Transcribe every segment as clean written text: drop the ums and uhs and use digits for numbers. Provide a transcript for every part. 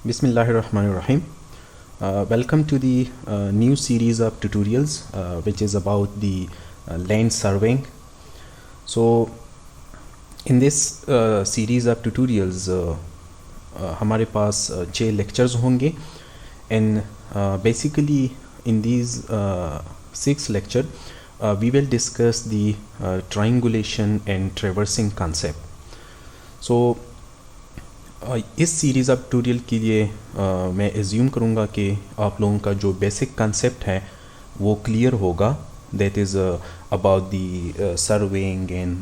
Bismillahirrahmanirrahim. Welcome to the new series of tutorials which is about the land surveying. So in this series of tutorials हमारे पास 6 lectures होंगे and basically in these 6 lecture we will discuss the triangulation and traversing concept. So इस series of tutorial के लिए मैं assume करूँगा कि आप लोगों का जो बेसिक कंसेप्ट है वो क्लियर होगा. That is about the surveying and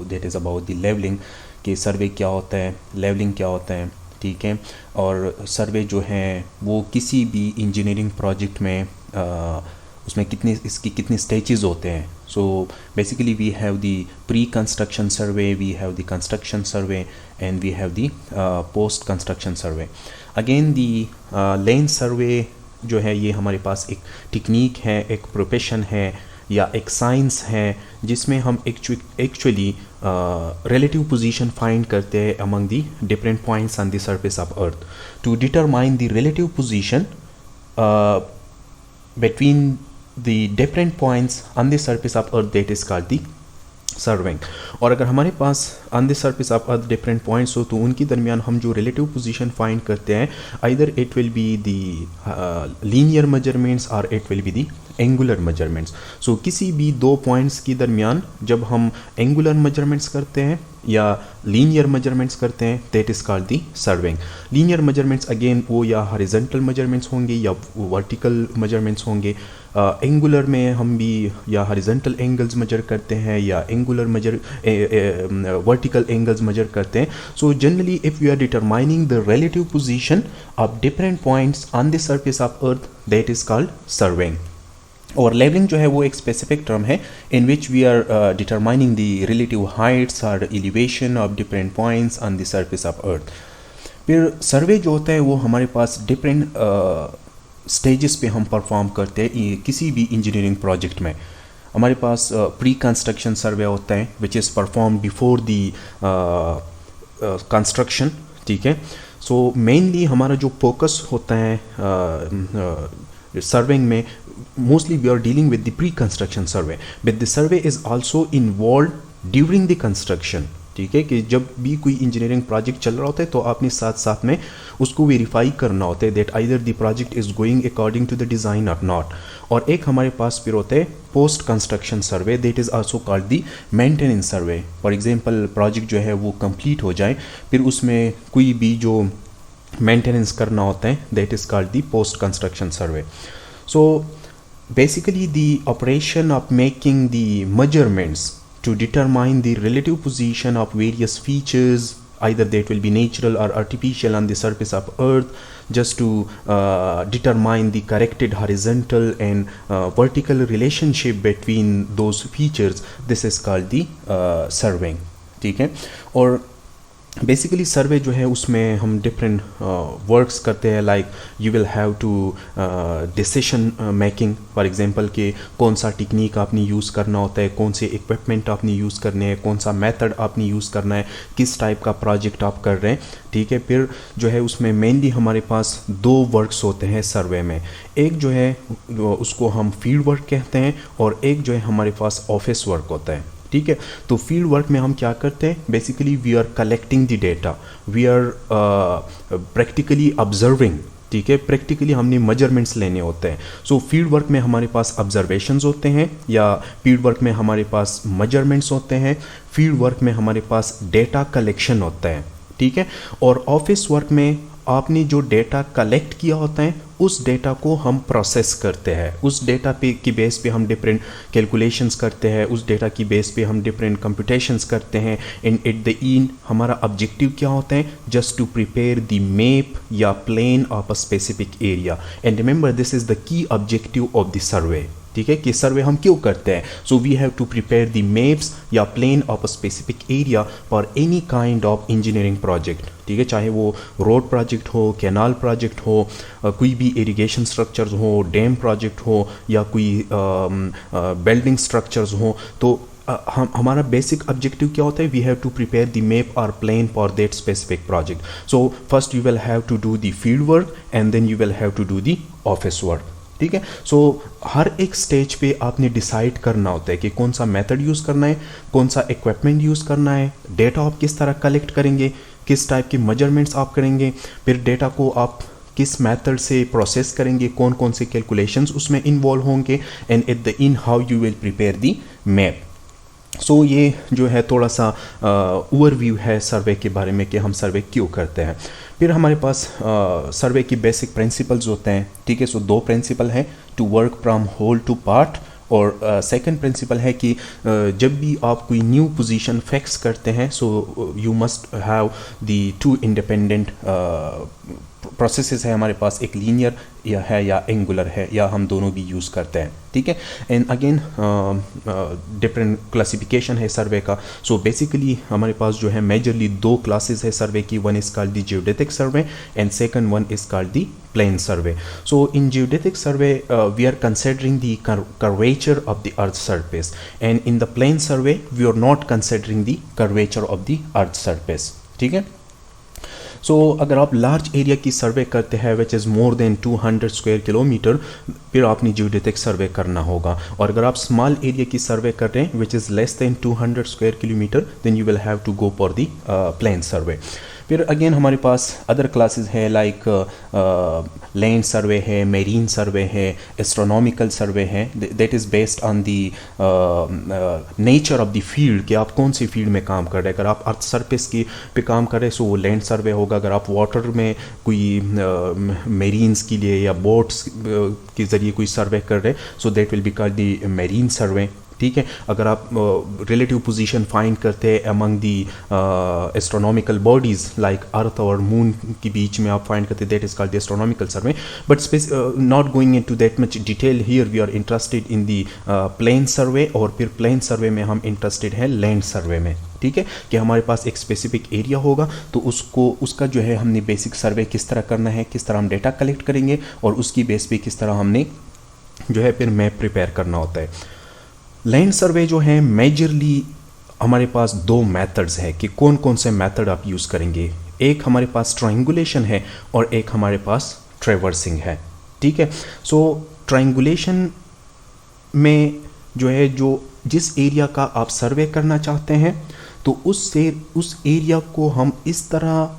that is about the levelling कि सर्वे क्या होता है, लेवलिंग क्या होता है, ठीक है. और सर्वे जो है वो किसी भी इंजीनियरिंग प्रोजेक्ट में उसमें इसकी कितने स्टेजेस होते हैं. So basically we have the pre-construction survey, we have the construction survey and we have the post-construction survey. Again the land survey जो है ये हमारे पास एक टेक्निक है, एक प्रोफेशन है या एक साइंस है जिसमें हम एक्चुअली relative position find करते हैं among the different points on the surface of earth to determine the relative position between the different points on the surface of earth, that is called the surveying. और अगर हमारे पास on the surface of earth different points हो तो उनकी दरमियान हम जो relative position find करते हैं either it will be the linear measurements or it will be the angular measurements. So किसी भी दो points की दरमियान जब हम angular measurements करते हैं या linear measurements करते हैं that is called the surveying. Linear measurements again वो या horizontal measurements होंगे या vertical measurements होंगे. एंगुलर में हम भी या हॉरिजॉन्टल एंगल्स मेजर करते हैं या angular measure vertical angles measure करते हैं. So generally if we are determining the relative position of different points on the surface of earth that is called surveying. और लेवलिंग जो है वो एक स्पेसिफिक टर्म है in which we are determining the relative heights और elevation of different points on the surface of earth. फिर survey जो होता है वो हमारे पास डिफरेंट स्टेजेस पे हम परफॉर्म करते हैं किसी भी इंजीनियरिंग प्रोजेक्ट में. हमारे पास प्री कंस्ट्रक्शन सर्वे होता है which is perform before the construction, ठीक है. सो मेनली हमारा जो फोकस होता है सर्वेइंग में mostly we are dealing with the pre construction survey but the survey is also involve during the construction, ठीक है. कि जब भी कोई इंजीनियरिंग प्रोजेक्ट चल रहा होता है तो आपने साथ साथ में उसको वेरीफाई करना होता है that either the project is going according to the design और नॉट. और एक हमारे पास फिर होता है post construction survey that is also called the maintenance survey. For example project जो है वो कंप्लीट हो जाए फिर उसमें कोई भी जो मेंटेनेंस करना होता है that is called the post construction survey. So basically the operation of making the measurements to determine the relative position of various features, either that will be natural or artificial on the surface of earth, just to determine the corrected horizontal and vertical relationship between those features. This is called the surveying, ठीक है. और basically सर्वे जो है उसमें हम different works करते हैं like you will have to decision making. For example कि कौन सा टेक्निक आपने यूज़ करना होता है, कौन से इक्विपमेंट आपने यूज़ करने हैं, कौन सा मेथड आपने यूज़ करना है, किस टाइप का प्रोजेक्ट आप कर रहे हैं, ठीक है. फिर जो है उसमें मेनली हमारे पास दो वर्क्स होते हैं सर्वे में. एक जो है उसको हम फील्ड वर्क कहते हैं और एक जो है हमारे पास ऑफिस वर्क होता है, ठीक है. तो फील्ड वर्क में हम क्या करते हैं basically we are collecting the data, we are practically observing, ठीक है. प्रैक्टिकली हमने मेजरमेंट्स लेने होते हैं. सो फील्ड वर्क में हमारे पास ऑब्जर्वेशंस होते हैं या फील्ड वर्क में हमारे पास मेजरमेंट्स होते हैं, फील्ड वर्क में हमारे पास डेटा कलेक्शन होता है, ठीक है. और ऑफिस वर्क में आपने जो डेटा कलेक्ट किया होता है उस डेटा को हम प्रोसेस करते हैं, उस डेटा पे की बेस पे हम डिफरेंट कैलकुलेशंस करते हैं, उस डेटा की बेस पे हम डिफरेंट कंप्यूटेशंस करते हैं. एंड एट द एंड हमारा ऑब्जेक्टिव क्या होता है just to prepare the map या plan of a specific area. And remember this is the key objective of the survey, ठीक है. कि सर्वे हम क्यों करते हैं. So we have to prepare the maps या plan of a specific area for any kind of engineering project, ठीक है. चाहे वो रोड प्रोजेक्ट हो, कैनाल प्रोजेक्ट हो, कोई भी इरिगेशन स्ट्रक्चर्स हो, डैम प्रोजेक्ट हो या कोई बिल्डिंग स्ट्रक्चर्स हो. तो हमारा बेसिक ऑब्जेक्टिव क्या होता है, we have to prepare the map और plan for that specific project. So first you will have to do the field work and then you will have to do the office work. ठीक है. सो हर एक stage पे आपने decide करना होता है कि कौन सा मेथड यूज़ करना है, कौन सा इक्विपमेंट यूज़ करना है, डेटा आप किस तरह कलेक्ट करेंगे, किस टाइप के मेजरमेंट्स आप करेंगे, फिर डेटा को आप किस मेथड से प्रोसेस करेंगे, कौन कौन से कैलकुलेशंस उसमें इन्वॉल्व होंगे, and at the in how you will prepare the map. So ये जो है थोड़ा सा ओवरव्यू है सर्वे के बारे में कि हम सर्वे क्यों करते हैं. फिर हमारे पास सर्वे की बेसिक प्रिंसिपल्स होते हैं. ठीक है. सो दो प्रिंसिपल हैं, to work from whole to part, और सेकंड प्रिंसिपल है कि जब भी आप कोई न्यू पोजीशन फिक्स करते हैं, so you must have the two independent processes है हमारे पास, एक लीनियर या एंगुलर है, या हम दोनों भी यूज़ करते हैं. ठीक है. एंड अगेन डिफरेंट क्लासिफिकेशन है सर्वे का. सो बेसिकली हमारे पास जो है मेजरली दो क्लासेस है सर्वे की. One is called the geodetic survey and second one is called the plane survey. So in geodetic survey we are considering the curvature of the earth surface, and in the plane survey we are not considering the curvature of the earth surface. ठीक है. सो अगर आप large area की सर्वे करते हैं which is more than 200 square kilometre, फिर आपने geodetic सर्वे करना होगा. और अगर आप स्मॉल एरिया की सर्वे कर रहे हैं which is less than 200 square kilometre, then you will have to go for the plane survey. फिर अगेन हमारे पास अदर क्लासेस है लाइक लैंड सर्वे है, मेरीन सर्वे है, एस्ट्रोनॉमिकल सर्वे है. That is based on the nature of the field कि आप कौन सी फील्ड में काम कर रहे हैं. अगर आप अर्थ सरफेस की पे काम कर रहे हैं सो वो लैंड सर्वे होगा. अगर आप वाटर में कोई मेरीन्स के लिए या बोट्स के ज़रिए कोई सर्वे कर रहे हैं, so that will be called the marine survey. ठीक है. अगर आप रिलेटिव पोजीशन फाइंड करते हैं among the astronomical bodies like earth और मून के बीच में आप फाइंड करते हैं, that is called the astronomical survey. But not going into that much detail here, we are interested in the plane survey, और फिर प्लेन सर्वे में हम इंटरेस्टेड हैं लैंड सर्वे में. ठीक है. कि हमारे पास एक स्पेसिफिक एरिया होगा तो उसका जो है हमने बेसिक सर्वे किस तरह करना है, किस तरह हम डेटा कलेक्ट करेंगे, और उसकी बेस पे किस तरह हमने जो है फिर मैप प्रिपेयर करना होता है. लैंड सर्वे जो है मेजरली हमारे पास दो मेथड्स हैं कि कौन कौन से मेथड आप यूज़ करेंगे. एक हमारे पास ट्रायंगुलेशन है और एक हमारे पास ट्रैवर्सिंग है. ठीक है. सो ट्रायंगुलेशन में जो है जिस एरिया का आप सर्वे करना चाहते हैं तो उस एरिया को हम इस तरह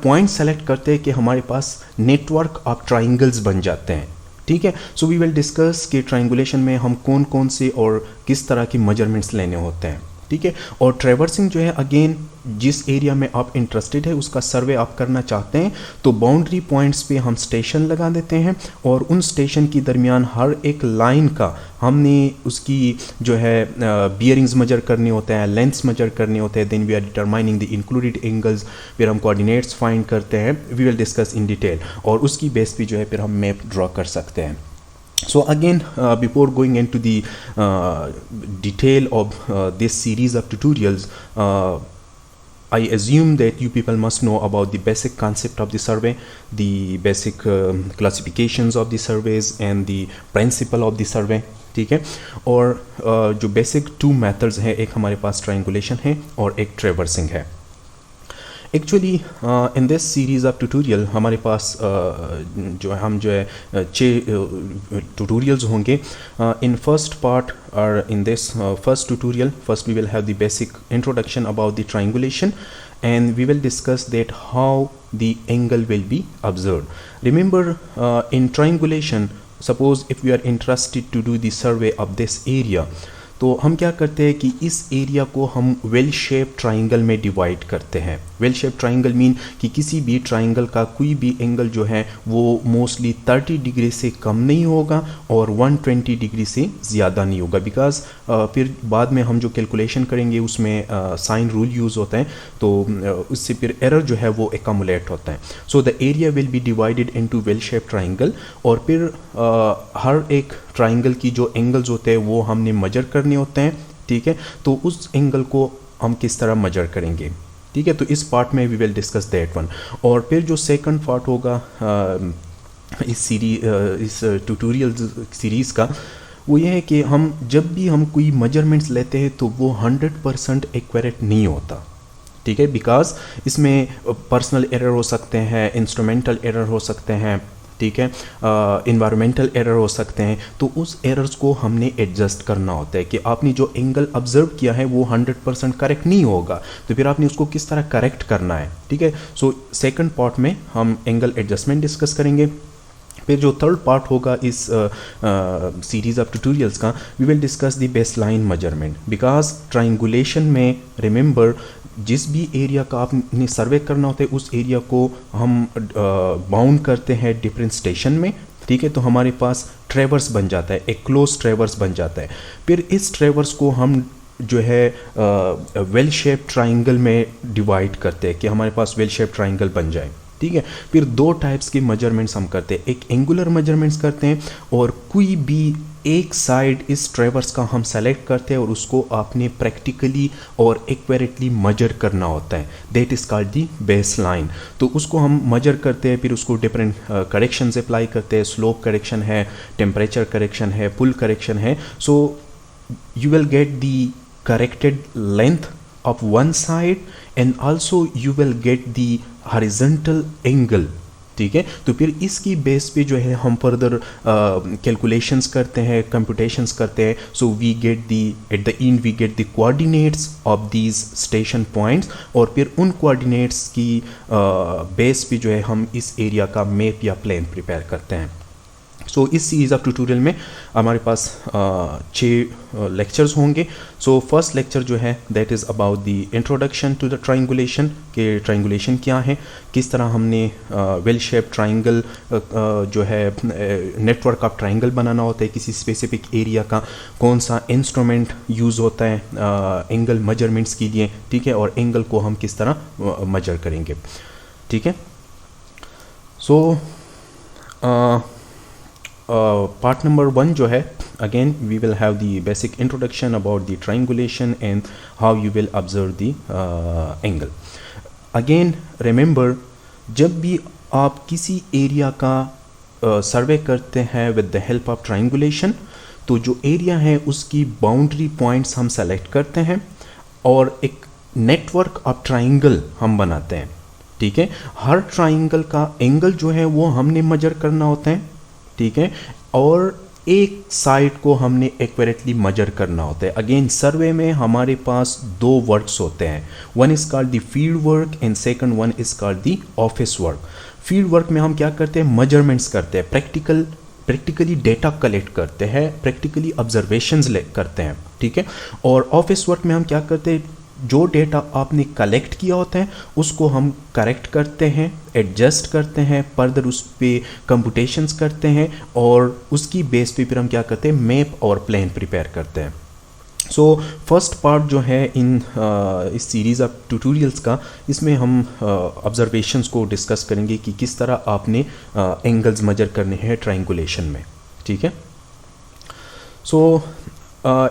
पॉइंट सेलेक्ट करते हैं कि हमारे पास नेटवर्क ऑफ ट्राइंगल्स बन जाते हैं. ठीक है. सो वी विल डिस्कस कि ट्रायंगुलेशन में हम कौन कौन से और किस तरह की मेजरमेंट्स लेने होते हैं. ठीक है. और ट्रैवर्सिंग जो है अगेन जिस एरिया में आप इंटरेस्टेड है उसका सर्वे आप करना चाहते हैं तो बाउंड्री पॉइंट्स पे हम स्टेशन लगा देते हैं, और उन स्टेशन की दरमियान हर एक लाइन का हमने उसकी जो है बियरिंग्स मेजर करने होते हैं, लेंथ्स मेजर करने होते हैं. Then we are determining the included angles, फिर हम कोऑर्डिनेट्स फाइंड करते हैं. We will discuss in detail, और उसकी बेस पे जो है फिर हम मैप ड्रॉ कर सकते हैं. So again, before going into the detail of this series of tutorials, I assume that you people must know about the basic concept of the survey, the basic classifications of the surveys and the principle of the survey. ठीक है. और जो basic two methods हैं, एक हमारे पास triangulation है और एक traversing है. Actually in this series of tutorial हमारे पास जो है 6 ट्यूटोरियल्स होंगे. इन फर्स्ट पार्ट और in this first tutorial, first we will have the basic introduction about the triangulation, and we will discuss that how the angle will be observed. Remember, in triangulation, suppose if we are interested to do the survey of this area, तो हम क्या करते हैं कि इस area को हम well shape triangle में डिवाइड करते हैं. वेल शेप ट्राइंगल मीन कि किसी भी ट्राइंगल का कोई भी एंगल जो है वो मोस्टली 30 डिग्री से कम नहीं होगा और 120 डिग्री से ज़्यादा नहीं होगा, बिकॉज फिर बाद में हम जो कैलकुलेशन करेंगे उसमें साइन रूल यूज़ होता है, तो उससे फिर एरर जो है वो एकमुलेट होता है. So the area will be divided into well shape triangle, और फिर हर एक ट्राइंगल की जो एंगल्स होते हैं वो हमने मेजर करने होते हैं. ठीक है. तो उस एंगल को हम किस तरह मेजर करेंगे. ठीक है. तो इस पार्ट में we will discuss that one. और फिर जो सेकंड पार्ट होगा इस ट्यूटोरियल सीरीज़ का, वो ये है कि हम जब भी हम कोई मेजरमेंट्स लेते हैं तो वो 100% एक्यूरेट नहीं होता, ठीक है, बिकॉज इसमें पर्सनल एरर हो सकते हैं, इंस्ट्रूमेंटल एरर हो सकते हैं, ठीक है, इन्वायरमेंटल एरर हो सकते हैं। तो उस एरर्स को हमने एडजस्ट करना होता है कि आपने जो एंगल ऑब्जर्व किया है वो 100% करेक्ट नहीं होगा, तो फिर आपने उसको किस तरह करेक्ट करना है, ठीक है। सो सेकंड पार्ट में हम एंगल एडजस्टमेंट डिस्कस करेंगे। फिर जो थर्ड पार्ट होगा इस सीरीज ऑफ ट्यूटोरियल्स का, we will discuss the base line measurement, because triangulation में रिमेंबर जिस भी एरिया का आपने सर्वे करना होता है उस एरिया को हम बाउंड करते हैं डिफरेंट स्टेशन में, ठीक है। तो हमारे पास ट्रेवर्स बन जाता है, एक क्लोज ट्रेवर्स बन जाता है। फिर इस ट्रेवर्स को हम जो है वेल शेप ट्राइंगल में डिवाइड करते हैं कि हमारे पास वेल शेप ट्राइंगल बन जाए, ठीक है। फिर दो टाइप्स के मेजरमेंट्स हम करते हैं, एक एंगुलर मेजरमेंट्स करते हैं और कोई भी एक साइड इस ट्रेवर्स का हम सेलेक्ट करते हैं और उसको आपने प्रैक्टिकली और एक्यूरेटली मेजर करना होता है, that is called the base line. तो उसको हम मेजर करते हैं, फिर उसको डिफरेंट करेक्शंस अप्लाई करते हैं, स्लोप करेक्शन है, टेम्परेचर करेक्शन है, पुल करेक्शन है। सो you will get the corrected length of one side and also you will get the horizontal angle, ठीक है। तो फिर इसकी बेस पे जो है हम फर्दर कैलकुलेशंस करते हैं, कंप्यूटेशंस करते हैं। So we get the at the end we get the coordinates of these station points और फिर उन कोऑर्डिनेट्स की बेस पे जो है हम इस एरिया का मैप या प्लान प्रिपेयर करते हैं। सो इस सीरीज़ ऑफ ट्यूटोरियल में हमारे पास 6 लेक्चर्स होंगे। सो फर्स्ट लेक्चर जो है that is about the introduction to the triangulation, कि ट्राइंगुलेशन क्या है, किस तरह हमने वेल शेप ट्राइंगल जो है नेटवर्क ऑफ ट्राइंगल बनाना होता है, किसी स्पेसिफिक एरिया का कौन सा इंस्ट्रूमेंट यूज़ होता है एंगल मेजरमेंट्स के लिए, ठीक है, और एंगल को हम किस तरह मेजर करेंगे, ठीक है। सो part number 1 जो है, again we will have the basic introduction about the triangulation and how you will observe the angle. Again remember, जब भी आप किसी एरिया का सर्वे करते हैं with the help of triangulation, तो जो एरिया है उसकी बाउंड्री पॉइंट्स हम सेलेक्ट करते हैं और एक नेटवर्क ऑफ ट्राइंगल हम बनाते हैं, ठीक है। हर ट्राइंगल का एंगल जो है वो हमने मेजर करना होता है, ठीक है, और एक साइड को हमने एक्यूरेटली मेजर करना होता है। अगेन सर्वे में हमारे पास 2 वर्क्स होते हैं, one is called the field work and second one is called the office work. Field work में हम क्या करते हैं, मेजरमेंट्स करते हैं, प्रैक्टिकली डेटा कलेक्ट करते हैं, प्रैक्टिकली ऑब्जर्वेशंस करते हैं, ठीक है। और ऑफिस वर्क में हम क्या करते हैं, जो डेटा आपने कलेक्ट किया होता है उसको हम करेक्ट करते हैं, एडजस्ट करते हैं, फर्दर उस पर कंप्यूटेशंस करते हैं और उसकी बेस पे फिर हम क्या करते हैं, मैप और प्लान प्रिपेयर करते हैं। सो फर्स्ट पार्ट जो है इन इस सीरीज़ ऑफ ट्यूटोरियल्स का, इसमें हम ऑब्जर्वेशंस को डिस्कस करेंगे कि किस तरह आपने एंगल्स मेजर करने हैं ट्राइंगुलेशन में, ठीक है। सो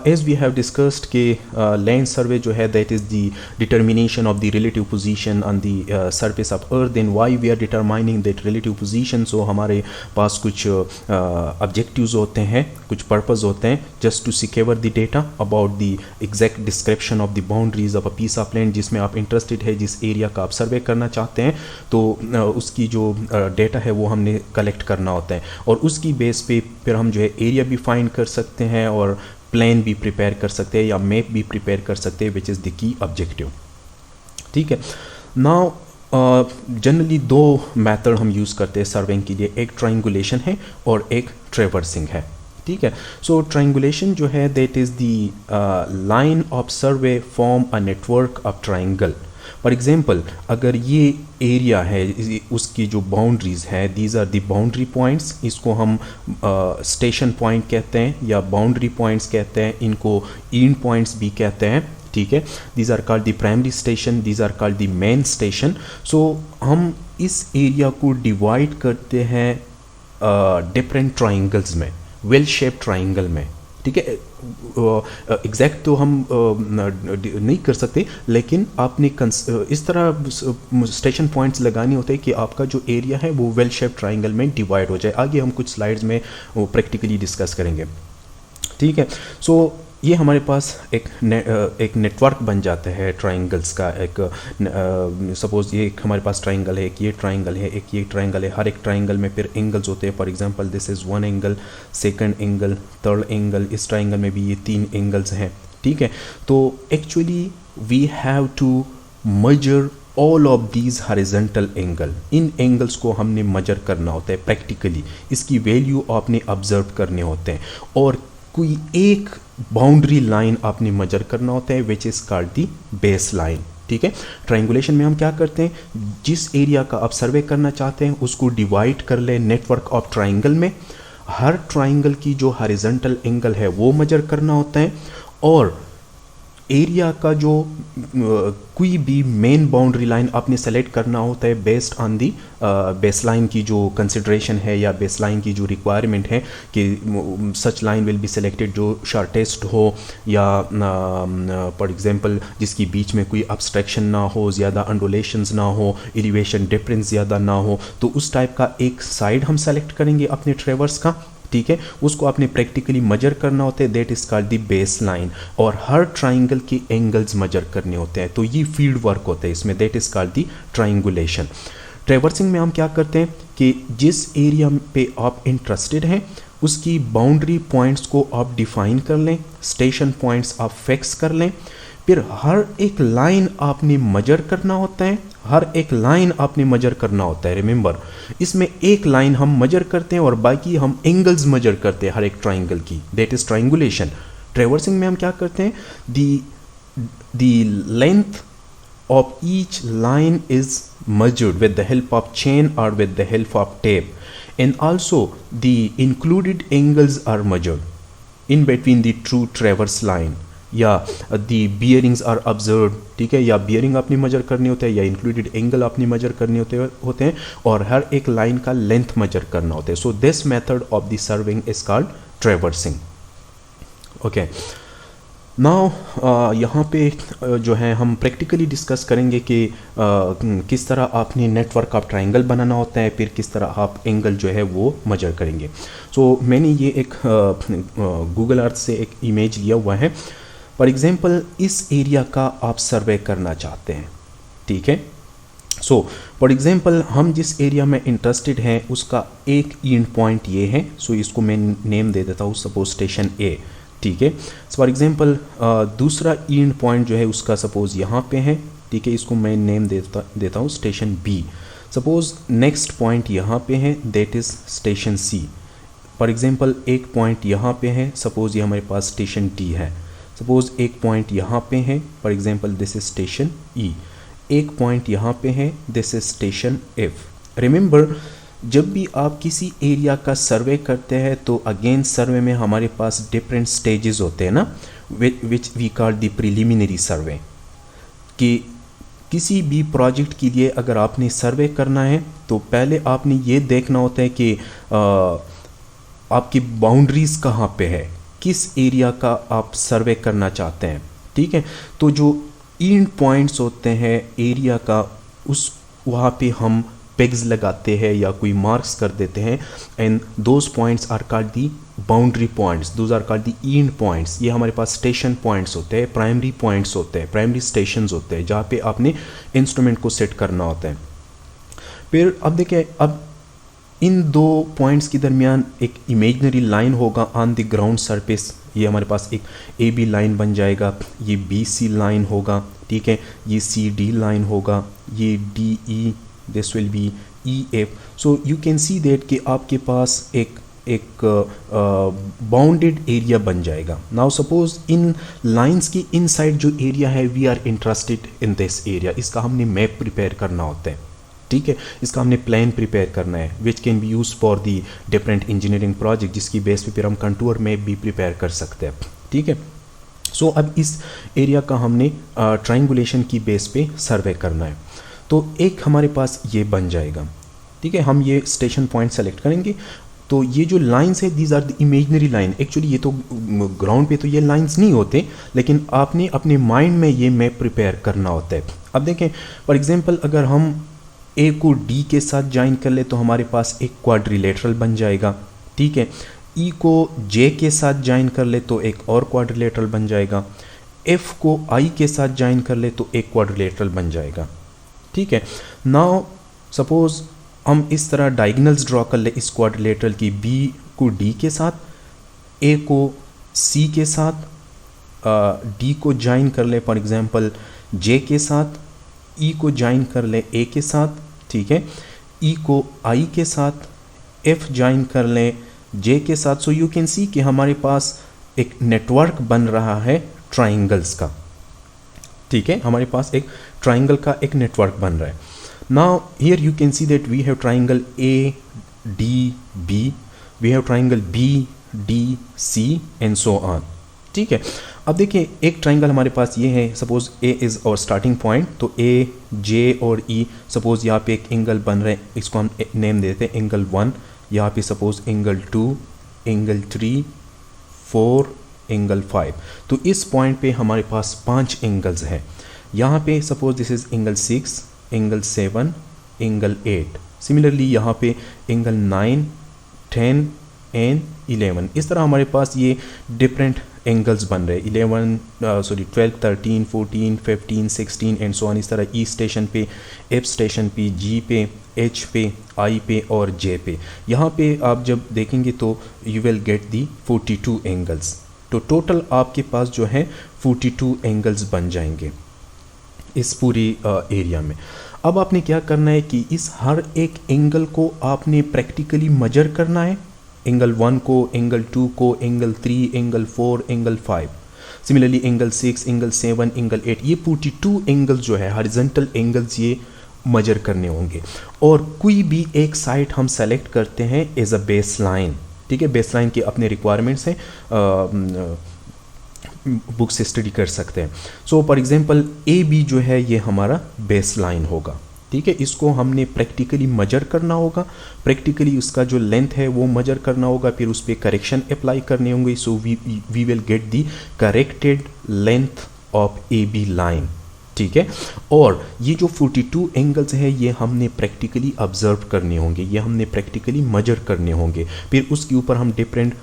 as we have discussed कि land survey जो है that is the determination of the relative position on the surface of earth, then why we are determining that relative position। so हमारे पास कुछ objectives होते हैं, कुछ purpose होते हैं, just to secure the data about the exact description of the boundaries of a piece of land जिसमें आप interested है, जिस एरिया का आप सर्वे करना चाहते हैं, तो उसकी जो डेटा है वो हमने कलेक्ट करना होता है और उसकी बेस पे फिर हम जो है एरिया भी फाइंड कर सकते हैं और प्लान भी प्रिपेयर कर सकते हैं या मैप भी प्रिपेयर कर सकते हैं, which is the key objective, ठीक है। नाउ जनरली 2 मेथड हम यूज़ करते हैं सर्वेइंग के लिए, एक ट्राइंगुलेशन है और एक ट्रेवर्सिंग है, ठीक है। सो ट्राइंगुलेशन जो है that is the line of survey form a network of triangle. For example, अगर ये एरिया है उसकी जो बाउंड्रीज़ है, these are the boundary points, इसको हम स्टेशन पॉइंट कहते हैं या बाउंड्री पॉइंट्स कहते हैं, इनको एंड पॉइंट्स भी कहते हैं, ठीक है। These are called the primary station, these are called the main station. So हम इस एरिया को डिवाइड करते हैं डिफरेंट ट्राइंगल्स में, वेल शेप ट्राइंगल में, ठीक है। एग्जैक्ट तो हम नहीं कर सकते, लेकिन आपने इस तरह स्टेशन पॉइंट्स लगाने होते हैं कि आपका जो एरिया है वो वेल शेप ट्राइंगल में डिवाइड हो जाए। आगे हम कुछ स्लाइड्स में वो प्रैक्टिकली डिस्कस करेंगे। ठीक है। सो ये हमारे पास एक नेटवर्क बन जाता है ट्राइंगल्स का। एक सपोज ये एक हमारे पास ट्राइंगल है, एक ये ट्राइंगल है, एक ये ट्राइंगल है। हर एक ट्राइंगल में फिर एंगल्स होते हैं। For example this is one angle, second angle, third angle. इस ट्राइंगल में भी ये 3 एंगल्स हैं। ठीक है। तो actually we have to measure all of these horizontal angle. इन एंगल्स को हमने मेजर करना होता है प्रैक्टिकली। इसकी वैल्यू आपने ऑब्जर्व करने होते हैं और कोई एक बाउंड्री लाइन आपने मेजर करना होता है which is called the base line. ठीक है। ट्राइंगुलेशन में हम क्या करते हैं, जिस एरिया का आप सर्वे करना चाहते हैं उसको डिवाइड कर ले नेटवर्क ऑफ ट्राइंगल में। हर ट्राइंगल की जो हॉरिजॉन्टल एंगल है वो मेजर करना होता है और एरिया का जो कोई भी मेन बाउंड्री लाइन आपने सेलेक्ट करना होता है based on the base line की जो कंसिड्रेशन है या बेस लाइन की जो रिक्वायरमेंट है कि सच लाइन विल बी सिलेक्टेड जो शॉर्टेस्ट हो या फॉर एग्जांपल जिसकी बीच में कोई अब्स्ट्रैक्शन ना हो, ज़्यादा अंडुलेशंस ना हो, एलिवेशन डिफरेंस ज़्यादा ना हो। तो उस टाइप का एक साइड हम सेलेक्ट करेंगे अपने ट्रेवर्स का। ठीक है। उसको आपने प्रैक्टिकली मेजर करना होता है, that is called the base line. और हर ट्राइंगल के एंगल्स मेजर करने होते हैं। तो ये फील्ड वर्क होता है इसमें, that is called the triangulation. Traversing में हम क्या करते हैं कि जिस एरिया पे आप इंटरेस्टेड हैं उसकी बाउंड्री पॉइंट्स को आप डिफाइन कर लें, स्टेशन पॉइंट्स आप फिक्स कर लें। फिर हर एक लाइन आपने मेजर करना होता है, हर एक लाइन आपने मेजर करना होता है। रिमेंबर, इसमें एक लाइन हम मेजर करते हैं और बाकी हम एंगल्स मेजर करते हैं हर एक ट्राइंगल की, दैट इज ट्राइंगुलेशन। ट्रेवर्सिंग में हम क्या करते हैं, the length of each line is measured with the help of chain or with the help of tape, and also the included angles are measured in between the true traverse line या the bearings are observed। ठीक है, या bearing आपने major करने होते हैं या included angle आपने मेजर करने होते हैं और हर एक लाइन का लेंथ मेजर करना होता है। So this method of the serving is called traversing. Okay, now यहाँ पे जो है हम प्रैक्टिकली डिस्कस करेंगे कि किस तरह आपने नेटवर्क ऑफ ट्राइंगल बनाना होता है, फिर किस तरह आप एंगल जो है वो मेजर करेंगे। सो मैंने ये एक गूगल अर्थ से एक इमेज लिया हुआ है। फॉर एग्जांपल इस एरिया का आप सर्वे करना चाहते हैं। ठीक है। सो फॉर एग्जांपल हम जिस एरिया में इंटरेस्टेड हैं उसका एक एंड पॉइंट ये है। सो इसको मैं नेम दे देता हूँ, सपोज स्टेशन ए। ठीक है। फॉर एग्जांपल दूसरा एंड पॉइंट जो है उसका सपोज यहाँ पे है। ठीक है, इसको मैं नेम देता हूँ station B. Suppose next point यहाँ पे है, that is station C. For example एक पॉइंट यहाँ पे है, सपोज ये हमारे पास स्टेशन डी है। सपोज एक पॉइंट यहाँ पे है, for example this is station E. एक पॉइंट यहाँ पे है, this is station F. Remember, जब भी आप किसी एरिया का सर्वे करते हैं तो अगेन सर्वे में हमारे पास डिफरेंट स्टेजेस होते हैं ना, which we call the preliminary survey. कि किसी भी प्रोजेक्ट के लिए अगर आपने सर्वे करना है तो पहले आपने ये देखना होता है कि आपकी बाउंड्रीज कहाँ पे है, किस एरिया का आप सर्वे करना चाहते हैं। ठीक है। तो जो एंड पॉइंट्स होते हैं एरिया का, उस वहाँ पे हम पेग्स लगाते हैं या कोई मार्क्स कर देते हैं, and those points are called the boundary points, those are called the end points. ये हमारे पास स्टेशन पॉइंट्स होते हैं, प्राइमरी पॉइंट्स होते हैं, प्राइमरी स्टेशंस होते हैं जहाँ पे आपने इंस्ट्रूमेंट को सेट करना होता है। फिर अब देखिए, अब इन दो पॉइंट्स के दरमियान एक इमेजनरी लाइन होगा ऑन द ग्राउंड सरफेस। ये हमारे पास एक ए बी लाइन बन जाएगा, ये बी सी लाइन होगा। ठीक है, ये सी डी लाइन होगा, ये D E, this will be EF। so you can see that कि आपके पास एक बाउंडेड एरिया बन जाएगा। नाउ सपोज इन लाइंस की इनसाइड जो एरिया है, we are interested in this area, इसका हमने मैप प्रिपेयर करना होता है। ठीक है, इसका हमने प्लान प्रिपेयर करना है which can be use for the different engineering project, जिसकी बेस पे फिर हम कंटूर मैप भी प्रिपेयर कर सकते हैं। ठीक है। सो अब इस एरिया का हमने ट्राइंगुलेशन की बेस पे सर्वे करना है। तो एक हमारे पास ये बन जाएगा। ठीक है, हम ये स्टेशन पॉइंट सेलेक्ट करेंगे। तो ये जो लाइंस है, these are the imaginary line. Actually ये तो ग्राउंड पे तो ये लाइंस नहीं होते, लेकिन आपने अपने माइंड में ये मैप प्रिपेयर करना होता है। अब देखें, फॉर एग्जांपल अगर हम ए को डी के साथ ज्वाइन कर ले तो हमारे पास एक क्वाड्रिलेटरल बन जाएगा। ठीक है, ई को जे के साथ ज्वाइन कर ले तो एक और क्वाड्रिलेटरल बन जाएगा, एफ को आई के साथ ज्वाइन कर ले तो एक क्वाड्रिलेटरल बन जाएगा। ठीक है, नाउ सपोज हम इस तरह डायगोनल्स ड्रॉ कर ले इस क्वाड्रिलेटरल की, बी को डी के साथ, ए को सी के साथ, डी को ज्वाइन कर ले फॉर एग्जांपल जे के साथ, ई को ज्वाइन कर ले ए के साथ, ठीक है, ई को आई के साथ, एफ ज्वाइन कर ले जे के साथ। सो यू कैन सी कि हमारे पास एक नेटवर्क बन रहा है ट्राइंगल्स का। ठीक है, हमारे पास एक ट्राइंगल का एक नेटवर्क बन रहा है। Now here you can see that we have triangle A D B, we have triangle B D C and so on. ठीक है, अब देखिए एक ट्राइंगल हमारे पास ये है, सपोज ए इज़ और स्टार्टिंग पॉइंट, तो ए जे और ई सपोज यहाँ पे एक एंगल बन रहे हैं, इसको हम नेम देते हैं एंगल 1, यहाँ पे सपोज एंगल 2, एंगल 3, 4, एंगल 5। तो इस पॉइंट पे हमारे पास 5 एंगल्स हैं। यहाँ पे suppose this is angle 6, angle 7, angle 8। Similarly यहाँ पे एंगल 9, 10 एंड 11। इस तरह हमारे पास ये डिफरेंट एंगल्स बन रहे हैं, 12, 13, 14, 15, 16 एंड सो ऑन। इस तरह ई स्टेशन पे, एफ स्टेशन पे, जी पे, एच पे, आई पे और जे पे। यहाँ पे आप जब देखेंगे तो you will get the 42 angles. तो टोटल आपके पास जो है 42 एंगल्स बन जाएंगे इस पूरी एरिया में। अब आपने क्या करना है कि इस हर एक एंगल को आपने प्रैक्टिकली मेजर करना है, एंगल 1 को, एंगल 2 को, angle 3, angle 4, angle 5, similarly angle 6, angle 7, angle 8। ये 42 एंगल्स जो है हॉरिजॉन्टल एंगल्स ये मेजर करने होंगे। और कोई भी एक साइड हम सेलेक्ट करते हैं एज अ बेस लाइन। ठीक है, बेस लाइन के अपने रिक्वायरमेंट्स हैं, बुक से स्टडी कर सकते हैं। So for example A B जो है ये हमारा बेस लाइन होगा। ठीक है, इसको हमने प्रैक्टिकली मेजर करना होगा, प्रैक्टिकली उसका जो लेंथ है वो मेजर करना होगा, फिर उस पर करेक्शन अप्लाई करने होंगे। So we will get the corrected length of A B line. ठीक है, और ये जो 42 एंगल्स है ये हमने प्रैक्टिकली ऑब्जर्व करने होंगे, ये हमने प्रैक्टिकली मेजर करने होंगे। फिर उसके ऊपर हम डिफरेंट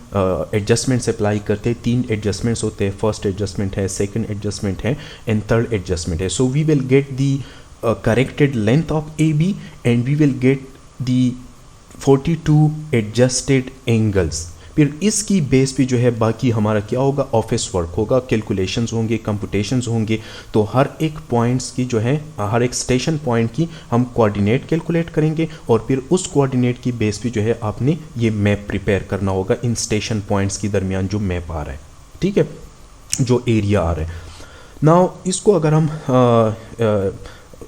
एडजस्टमेंट्स अप्लाई करते हैं। 3 एडजस्टमेंट्स होते हैं, फर्स्ट एडजस्टमेंट है, सेकंड एडजस्टमेंट है एंड थर्ड एडजस्टमेंट है। So we will get the corrected length of AB and we will get the 42 adjusted angles। फिर इसकी बेस पे जो है बाकी हमारा क्या होगा, ऑफिस वर्क होगा, कैलकुलेशंस होंगे, कंप्यूटेशंस होंगे। तो हर एक पॉइंट्स की जो है, हर एक स्टेशन पॉइंट की हम कोऑर्डिनेट कैलकुलेट करेंगे और फिर उस कोऑर्डिनेट की बेस पे जो है आपने ये मैप प्रिपेयर करना होगा इन स्टेशन पॉइंट्स के दरमियान जो मैप आ रहा है। ठीक है, जो एरिया आ रहा है। नाउ इसको अगर हम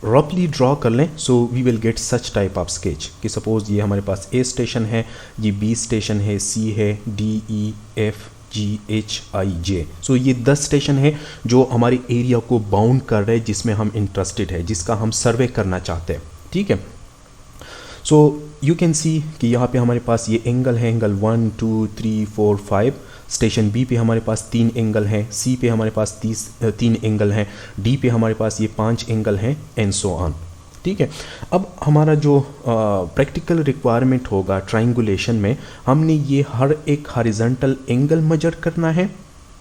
रफली ड्रॉ कर लें, so we will get such type of sketch कि सपोज ये हमारे पास ए स्टेशन है, ये बी स्टेशन है, सी है, D E F G H I J. So ये 10 स्टेशन है जो हमारे एरिया को बाउंड कर रहे हैं, जिसमें हम इंटरेस्टेड है, जिसका हम सर्वे करना चाहते हैं। ठीक है, सो यू कैन सी कि यहाँ पे हमारे पास ये एंगल है, एंगल 1 2 3 4 5। स्टेशन बी पे हमारे पास 3 एंगल हैं, सी पे हमारे पास 3 एंगल हैं, डी पे हमारे पास ये 5 एंगल हैं एंड सो ऑन। ठीक है, अब हमारा जो प्रैक्टिकल रिक्वायरमेंट होगा ट्राइंगुलेशन में, हमने ये हर एक हॉरिजॉन्टल एंगल मेजर करना है।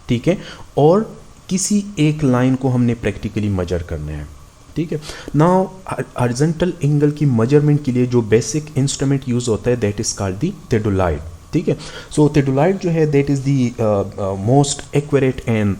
ठीक है, और किसी एक लाइन को हमने प्रैक्टिकली मेजर करना है। ठीक है, नाउ हॉरिजॉन्टल एंगल की मेजरमेंट के लिए जो बेसिक इंस्ट्रूमेंट यूज होता है that is called the theodolite. ठीक है, सो थियोडोलाइट जो है that is the most accurate and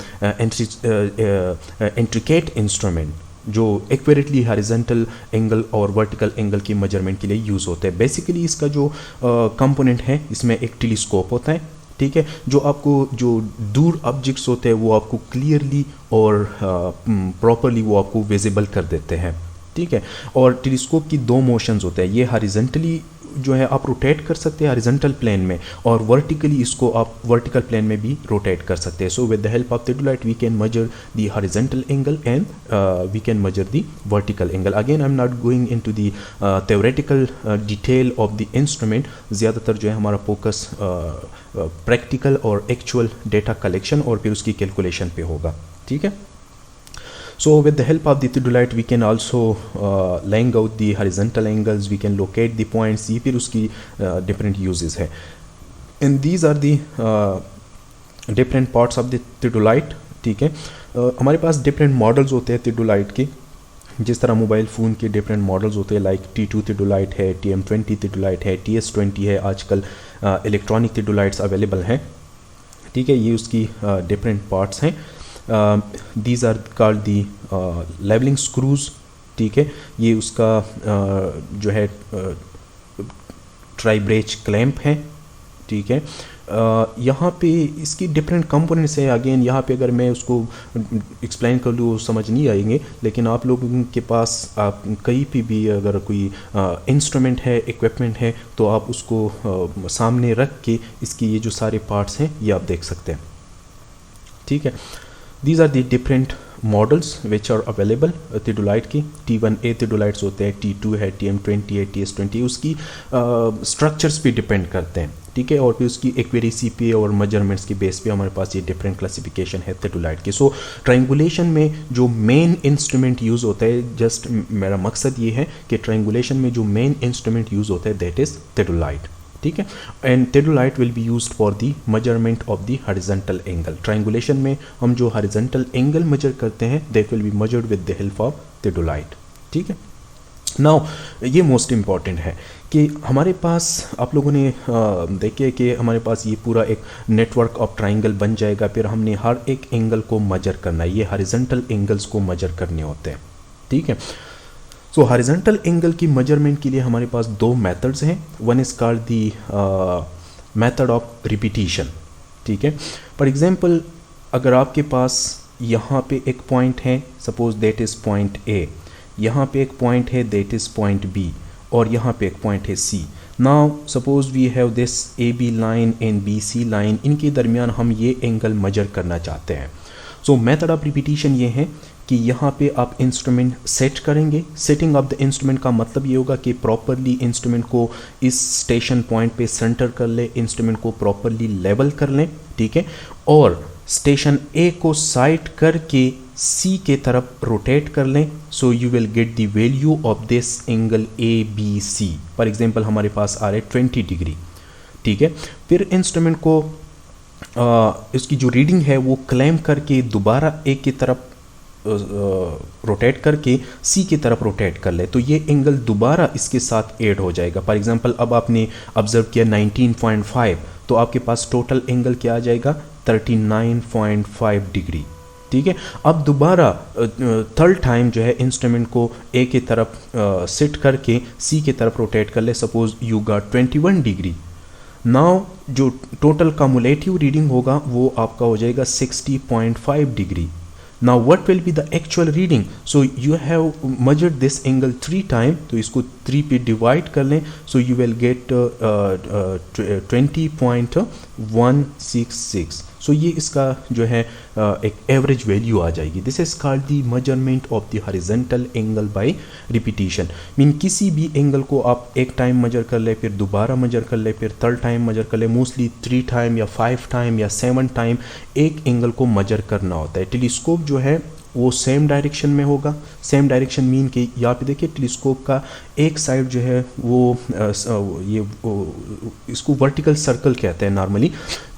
intricate instrument जो एक्यूरेटली हॉरिजॉन्टल एंगल और वर्टिकल एंगल की मेजरमेंट के लिए यूज़ होता है। बेसिकली इसका जो कंपोनेंट है इसमें एक टेलीस्कोप होता है। ठीक है, जो आपको जो दूर ऑब्जेक्ट्स होते हैं वो आपको क्लियरली और प्रॉपरली वो आपको विजिबल कर देते हैं। ठीक है, और टेलीस्कोप की 2 मोशंस होते हैं, ये हॉरिजॉन्टली जो है आप रोटेट कर सकते हैं हॉरिजॉन्टल प्लेन में, और वर्टिकली इसको आप वर्टिकल प्लेन में भी रोटेट कर सकते हैं। So with the help of theodolite we can measure the horizontal angle and we can measure the vertical angle. Again I am not going into the theoretical detail of the instrument. ज़्यादातर जो है हमारा focus practical और actual data collection और फिर उसकी calculation पे होगा। ठीक है, so with the help of the theodolite we can also laying out the horizontal angles, we can locate the points। ये फिर उसकी different uses है। And these are the different parts of the theodolite. ठीक है, हमारे पास different models होते हैं theodolite के, जिस तरह मोबाइल फ़ोन के डिफरेंट मॉडल्स होते हैं, लाइक T2 थियोडोलाइट है, TM20 थियोडोलाइट है, TS20 है, आजकल इलेक्ट्रॉनिक थियोडोलाइट्स अवेलेबल हैं। ठीक है, ये उसकी डिफरेंट पार्ट्स हैं। These are called the levelling screws. ठीक है, ये उसका जो है ट्राई ब्रेच क्लैंप है। ठीक है, यहाँ पे इसकी डिफरेंट कंपोनेंट्स हैं। अगेन यहाँ पे अगर मैं उसको एक्सप्लेन कर लूँ समझ नहीं आएंगे, लेकिन आप लोगों के पास आप कहीं पे भी अगर कोई इंस्ट्रूमेंट है, इक्विपमेंट है, तो आप उसको सामने रख के इसकी ये जो सारे पार्ट्स हैं ये आप देख सकते हैं। ठीक है, these are the different models which are available theodolite की। T1A थियोडोलाइट्स होते हैं, T2 है, TM20 है, TS20, उसकी स्ट्रक्चर्स पे डिपेंड करते हैं। ठीक है, और फिर उसकी एक्यूरेसी पे और मेजरमेंट्स के बेस पे हमारे पास ये डिफरेंट क्लासिफिकेशन है थियोडोलाइट की। सो ट्रायंगुलेशन में जो मेन इंस्ट्रूमेंट यूज़ होता है, जस्ट मेरा मकसद ये है कि ट्रायंगुलेशन में जो मेन इंस्ट्रूमेंट यूज़ होता है दैट इज़ थियोडोलाइट। ठीक है, and theodolite will be used for the measurement of the horizontal angle. Triangulation में हम जो हॉरिजॉन्टल एंगल मेजर करते हैं that will be measured with the help of theodolite. ठीक है, नाउ ये मोस्ट इम्पॉर्टेंट है कि हमारे पास आप लोगों ने देखिए कि हमारे पास ये पूरा एक नेटवर्क ऑफ ट्राइंगल बन जाएगा। फिर हमने हर एक एंगल को मेजर करना है, ये हॉरिजॉन्टल एंगल्स को मेजर करने होते हैं। ठीक है, सो हॉरिजॉन्टल एंगल की मेजरमेंट के लिए हमारे पास दो मेथड्स हैं। One is called the method of repetition. ठीक है, फॉर एग्जांपल अगर आपके पास यहाँ पे एक पॉइंट है, suppose that is point A, यहाँ पे एक पॉइंट है दैट इज़ पॉइंट बी, और यहाँ पे एक पॉइंट है C. Now suppose we have this AB line and BC line, इनके दरमियान हम ये एंगल मेजर करना चाहते हैं। सो मेथड ऑफ रिपीटिशन ये है कि यहाँ पे आप इंस्ट्रूमेंट सेट करेंगे। सेटिंग ऑफ द इंस्ट्रूमेंट का मतलब ये होगा कि प्रॉपरली इंस्ट्रूमेंट को इस स्टेशन पॉइंट पे सेंटर कर ले, इंस्ट्रूमेंट को प्रॉपरली लेवल कर लें। ठीक है, और स्टेशन ए को साइड करके सी के तरफ रोटेट कर लें। So you will get the value of this angle ABC। For example हमारे पास आ रहे 20 डिग्री। ठीक है, फिर इंस्ट्रूमेंट को इसकी जो रीडिंग है वो क्लेम करके दोबारा ए की तरफ रोटेट करके सी की तरफ रोटेट कर ले, तो ये एंगल दोबारा इसके साथ ऐड हो जाएगा। फॉर एग्जांपल अब आपने ऑब्जर्व किया 19.5, तो आपके पास टोटल एंगल क्या आ जाएगा 39.5 डिग्री। ठीक है, अब दोबारा थर्ड टाइम जो है इंस्ट्रूमेंट को ए की तरफ सिट करके सी की तरफ रोटेट कर ले, suppose you got 21 degree. Now जो टोटल कम्युलेटिव रीडिंग होगा वो आपका हो जाएगा 60.5 degree. Now what will be the actual reading? So you have measured this angle 3 times, तो इसको 3 पे डिवाइड कर लें, so you will get 20.166। सो ये इसका जो है एक एवरेज वैल्यू आ जाएगी। This is called the measurement of the horizontal angle by repetition. Mean किसी भी एंगल को आप एक टाइम मेजर कर ले, फिर दोबारा मेजर कर ले, फिर थर्ड टाइम मेजर कर ले, मोस्टली 3 टाइम या 5 टाइम या 7 टाइम एक एंगल को मेजर करना होता है। टेलीस्कोप जो है वो सेम डायरेक्शन में होगा। सेम डायरेक्शन मीन कि यहाँ पे देखिए टेलीस्कोप का एक साइड जो है वो इसको वर्टिकल सर्कल कहते हैं नॉर्मली,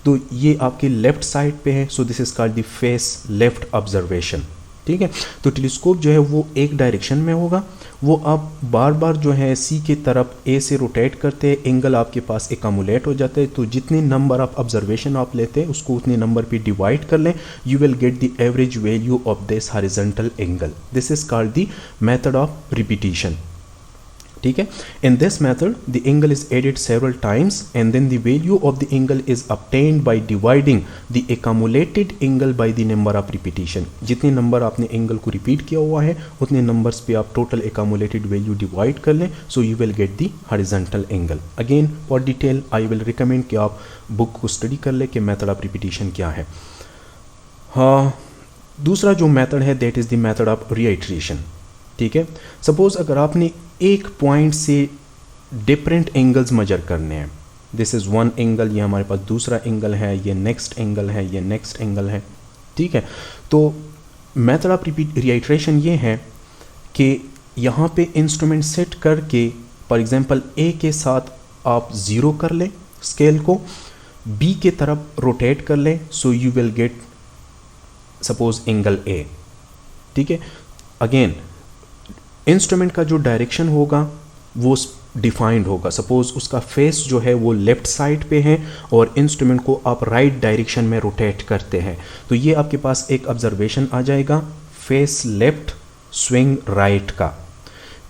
तो ये आपके लेफ्ट साइड पे है। So this is called the face left observation. ठीक है, तो टेलीस्कोप जो है वो एक डायरेक्शन में होगा, वो आप बार बार जो है सी के तरफ ए से रोटेट करते हैं, एंगल आपके पास एकमुलेट हो जाते हैं। तो जितने नंबर ऑफ ऑब्जर्वेशन आप लेते हैं उसको उतने नंबर पे डिवाइड कर लें, you will get the average value of this horizontal angle. This is called the method of repetition. ठीक है, in this method the angle is added several times and then the value of the angle is obtained by dividing the accumulated angle by the number of repetition। जितने number आपने angle को repeat किया हुआ है उतने numbers पे आप total accumulated value divide कर लें, so you will get the horizontal angle. Again for detail I will recommend कि आप बुक को स्टडी कर ले कि मेथड ऑफ रिपीटिशन क्या है। हाँ, दूसरा जो मेथड है that is the method of reiteration. ठीक है, सपोज अगर आपने एक पॉइंट से डिफरेंट एंगल्स मेजर करने हैं, दिस इज़ वन एंगल, ये हमारे पास दूसरा एंगल है, ये नेक्स्ट एंगल है, ये नेक्स्ट एंगल है। ठीक है, तो मेथड ऑफ रीइटरेशन ये है कि यहाँ पे इंस्ट्रूमेंट सेट करके फॉर एग्जांपल ए के साथ आप 0 कर लें स्केल को, बी के तरफ रोटेट कर लें, so you will gate suppose angle A. ठीक है, अगेन इंस्ट्रूमेंट का जो डायरेक्शन होगा वो डिफाइंड होगा। सपोज उसका फेस जो है वो लेफ्ट साइड पे है और इंस्ट्रूमेंट को आप राइट डायरेक्शन में रोटेट करते हैं, तो ये आपके पास एक ऑब्जर्वेशन आ जाएगा, फेस लेफ्ट स्विंग राइट का।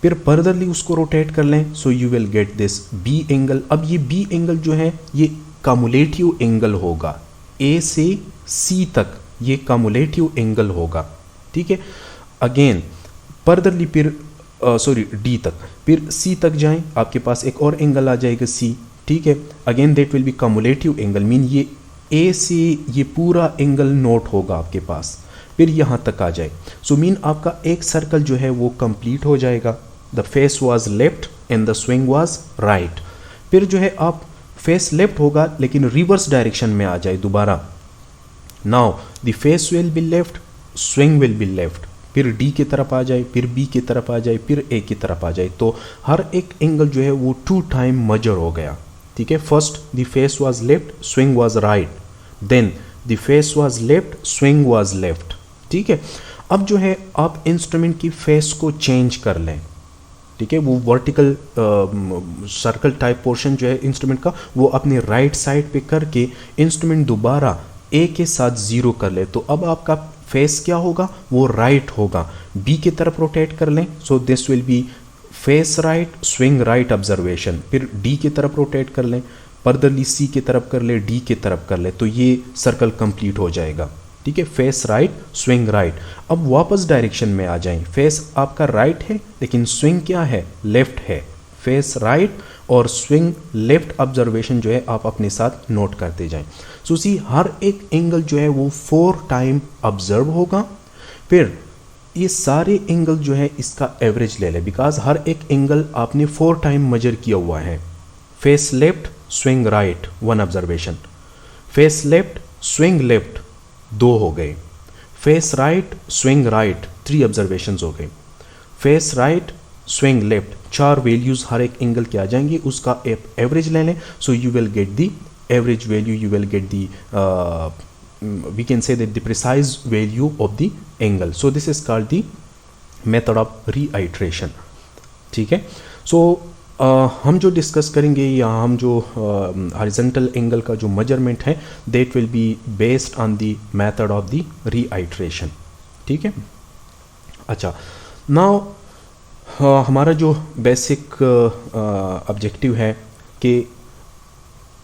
फिर फर्दरली उसको रोटेट कर लें, so you will get this B angle. अब ये बी एंगल जो है ये कम्युलेटिव एंगल होगा, ए से सी तक ये कम्युलेटिव एंगल होगा। ठीक है, अगेन फर्दरली फिर डी तक, फिर सी तक जाएं, आपके पास एक और एंगल आ जाएगा सी। ठीक है, again that will B cumulative angle, mean ये ए से ये पूरा एंगल नोट होगा आपके पास, फिर यहाँ तक आ जाए। सो मीन आपका एक सर्कल जो है वो कंप्लीट हो जाएगा। The face was left and the swing was right. फिर जो है आप फेस लेफ्ट होगा लेकिन रिवर्स डायरेक्शन में आ जाए दोबारा। Now the face will be left, swing will be left, फिर डी की तरफ आ जाए, फिर बी की तरफ आ जाए, फिर ए की तरफ आ जाए, तो हर एक एंगल जो है वो 2 टाइम मजर हो गया। ठीक है, first the face was left, swing was right, then the face was left, swing was left. ठीक है, अब जो है आप इंस्ट्रूमेंट की फेस को चेंज कर लें। ठीक है, वो वर्टिकल सर्कल टाइप पोर्शन जो है इंस्ट्रूमेंट का वो अपने राइट साइड पे करके इंस्ट्रूमेंट दोबारा ए के साथ 0 कर ले, तो अब आपका फेस क्या होगा, वो राइट होगा। बी की तरफ रोटेट कर लें, so this will be face right swing right observation. फिर डी की तरफ रोटेट कर लें, फर्दरली सी की तरफ कर ले, डी की तरफ कर ले, तो ये सर्कल कंप्लीट हो जाएगा। ठीक है, फेस राइट स्विंग राइट। अब वापस डायरेक्शन में आ जाएं, फेस आपका राइट है लेकिन स्विंग क्या है, लेफ्ट है। फेस राइट और स्विंग लेफ्ट ऑब्जर्वेशन जो है आप अपने साथ नोट करते जाएं। सो सी हर एक एंगल जो है वो 4 टाइम ऑब्जर्व होगा। फिर ये सारे एंगल जो है इसका एवरेज ले लें, बिकॉज हर एक एंगल आपने 4 टाइम मेजर किया हुआ है। Face left swing right 1 observation, face left swing left 2 हो गए, face right swing right 3 observations हो गए, face right swing left 4 values हर एक एंगल के आ जाएंगे, उसका एवरेज ले लें। So you will get the average value, you will get the we can say that the precise value of the angle. So this is called the method of reiteration. ठीक है, सो हम जो डिस्कस करेंगे या हम जो हॉरिजॉन्टल एंगल का जो मेजरमेंट है that will be based on the method of the reiteration. ठीक है, अच्छा नाउ हमारा जो बेसिक ऑब्जेक्टिव है कि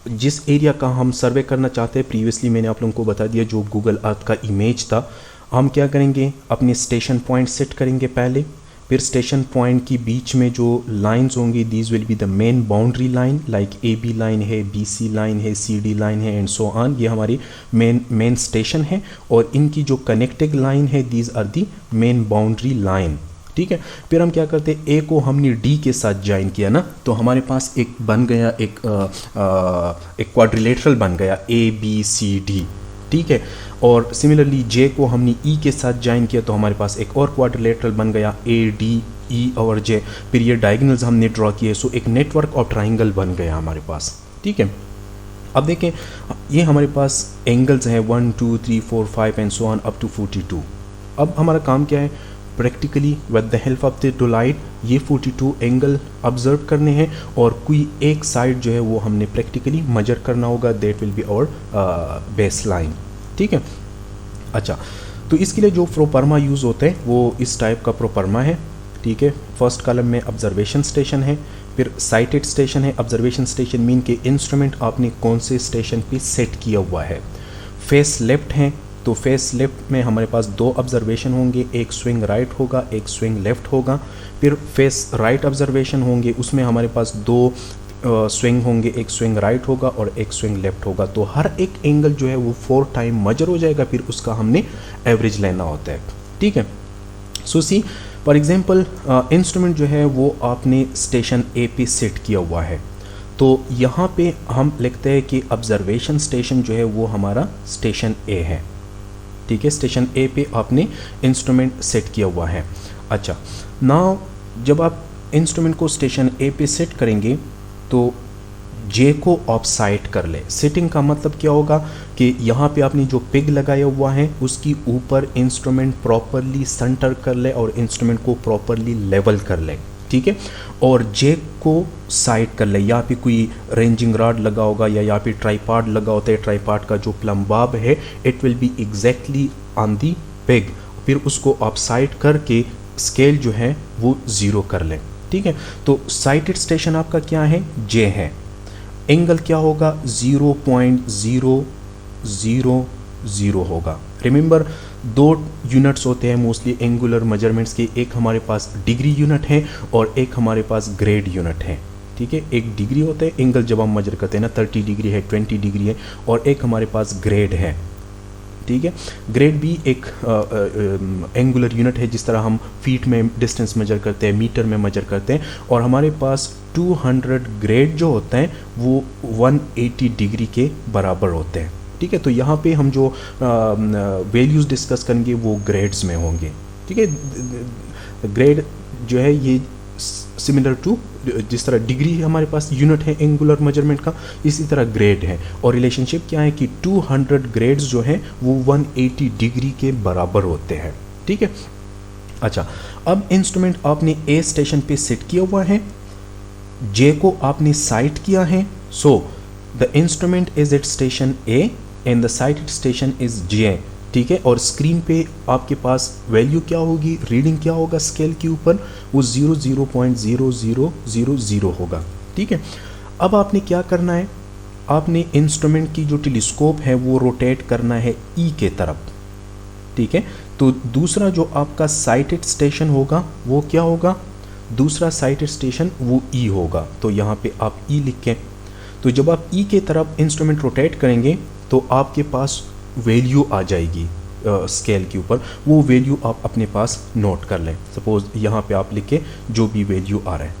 जिस एरिया का हम सर्वे करना चाहते हैं, प्रीवियसली मैंने आप लोगों को बता दिया जो गूगल अर्थ का इमेज था, हम क्या करेंगे अपने स्टेशन पॉइंट सेट करेंगे पहले, फिर स्टेशन पॉइंट की बीच में जो लाइंस होंगी these will be the main boundary line, like A B line है, बी सी लाइन है, सी डी लाइन है एंड सो ऑन, ये हमारी मेन स्टेशन है और इनकी जो कनेक्टिंग लाइन है these are the main boundary line. ठीक है, फिर हम क्या करते हैं, ए को हमने डी के साथ ज्वाइन किया ना, तो हमारे पास एक बन गया एक क्वाड्रिलेटरल बन गया ए बी सी डी। ठीक है, और सिमिलरली जे को हमने ई के साथ ज्वाइन किया तो हमारे पास एक और क्वाड्रिलेटरल बन गया ए डी ई और जे। फिर ये डायगोनल्स हमने ड्रॉ किए, सो एक नेटवर्क ऑफ ट्राइंगल बन गया हमारे पास। ठीक है, अब देखें ये हमारे पास एंगल्स हैं 1 2 3 4 5 and so on up to 42। अब हमारा काम क्या है, practically with the help of the टूलाइट ये 42 एंगल ऑब्जर्व करने हैं और कोई एक साइड जो है वो हमने प्रैक्टिकली मेजर करना होगा, that will be our base line. ठीक है, अच्छा तो इसके लिए जो प्रोपरमा यूज़ होता है वो इस टाइप का प्रोपरमा है। ठीक है, फर्स्ट कॉलम में ऑब्जर्वेशन स्टेशन है, फिर साइटेड स्टेशन है। ऑब्जर्वेशन स्टेशन मीन के इंस्ट्रूमेंट आपने कौन से स्टेशन पे सेट किया हुआ है। फेस लेफ्ट है तो फेस लेफ्ट में हमारे पास 2 ऑब्जर्वेशन होंगे, एक स्विंग राइट होगा, एक स्विंग लेफ्ट होगा। फिर फेस राइट ऑब्जर्वेशन होंगे, उसमें हमारे पास 2 स्विंग होंगे, एक स्विंग राइट होगा और एक स्विंग लेफ्ट होगा। तो हर एक एंगल जो है वो 4 टाइम मेजर हो जाएगा, फिर उसका हमने एवरेज लेना होता है। ठीक है, सो सी फॉर एग्जांपल इंस्ट्रूमेंट जो है वो आपने स्टेशन ए पे सेट किया हुआ है, तो यहाँ पे हम लिखते हैं कि ऑब्जर्वेशन स्टेशन जो है वो हमारा स्टेशन ए है। ठीक है, स्टेशन ए पे आपने इंस्ट्रूमेंट सेट किया हुआ है। अच्छा नाउ जब आप इंस्ट्रूमेंट को स्टेशन ए पे सेट करेंगे तो जे को ऑफ साइड कर ले। सिटिंग का मतलब क्या होगा कि यहाँ पे आपने जो पिग लगाया हुआ है उसकी ऊपर इंस्ट्रूमेंट प्रॉपरली सेंटर कर ले और इंस्ट्रूमेंट को प्रॉपरली लेवल कर ले, ठीक है। और जे को साइड कर ले। यहाँ पे कोई रेंजिंग रॉड लगा होगा या यहाँ पे ट्राईपॉड लगा होता है, ट्राईपॉड का जो प्लम बाब है it will be exactly on the pig. फिर उसको ऑफ साइड करके स्केल जो है वो 0 कर लें, ठीक है। तो साइटेड स्टेशन आपका क्या है, जे है। एंगल क्या होगा, 0.000 होगा। रिमेंबर 2 यूनिट्स होते हैं मोस्टली एंगुलर मेजरमेंट्स के, एक हमारे पास डिग्री यूनिट है और एक हमारे पास ग्रेड यूनिट है, ठीक है। एक डिग्री होता है एंगल जब हम मेजर करते हैं ना, 30 डिग्री है, 20 डिग्री है, और एक हमारे पास ग्रेड है, ठीक है। ग्रेड भी एक एंगुलर यूनिट है, जिस तरह हम फीट में डिस्टेंस मेजर करते हैं, मीटर में मेजर करते हैं। और हमारे पास 200 ग्रेड जो होते हैं वो 180 डिग्री के बराबर होते हैं, ठीक है। तो यहाँ पे हम जो वैल्यूज़ डिस्कस करेंगे वो ग्रेड्स में होंगे, ठीक है। ग्रेड जो है ये सिमिलर टू, जिस तरह डिग्री हमारे पास यूनिट है एंगुलर मेजरमेंट का, इसी तरह ग्रेड है। और रिलेशनशिप क्या है कि 200 ग्रेड्स जो हैं वो 180 डिग्री के बराबर होते हैं, ठीक है। अच्छा, अब इंस्ट्रूमेंट आपने ए स्टेशन पे सेट किया हुआ है, जे को आपने साइट किया है। So the instrument is at station A and the sighted station is J, ठीक है। और स्क्रीन पे आपके पास वैल्यू क्या होगी, रीडिंग क्या होगा स्केल के ऊपर, वो 00.0000 होगा, ठीक है। अब आपने क्या करना है, आपने इंस्ट्रूमेंट की जो टेलीस्कोप है वो रोटेट करना है ई के तरफ, ठीक है। तो दूसरा जो आपका साइटेड स्टेशन होगा वो क्या होगा, दूसरा साइटेड स्टेशन वो ई होगा। तो यहाँ पे आप ई लिखें। तो जब आप ई के तरफ इंस्ट्रूमेंट रोटेट करेंगे तो आपके पास वैल्यू आ जाएगी स्केल के ऊपर, वो वैल्यू आप अपने पास नोट कर लें। सपोज़ यहाँ पे आप लिखें जो भी वैल्यू आ रहा है,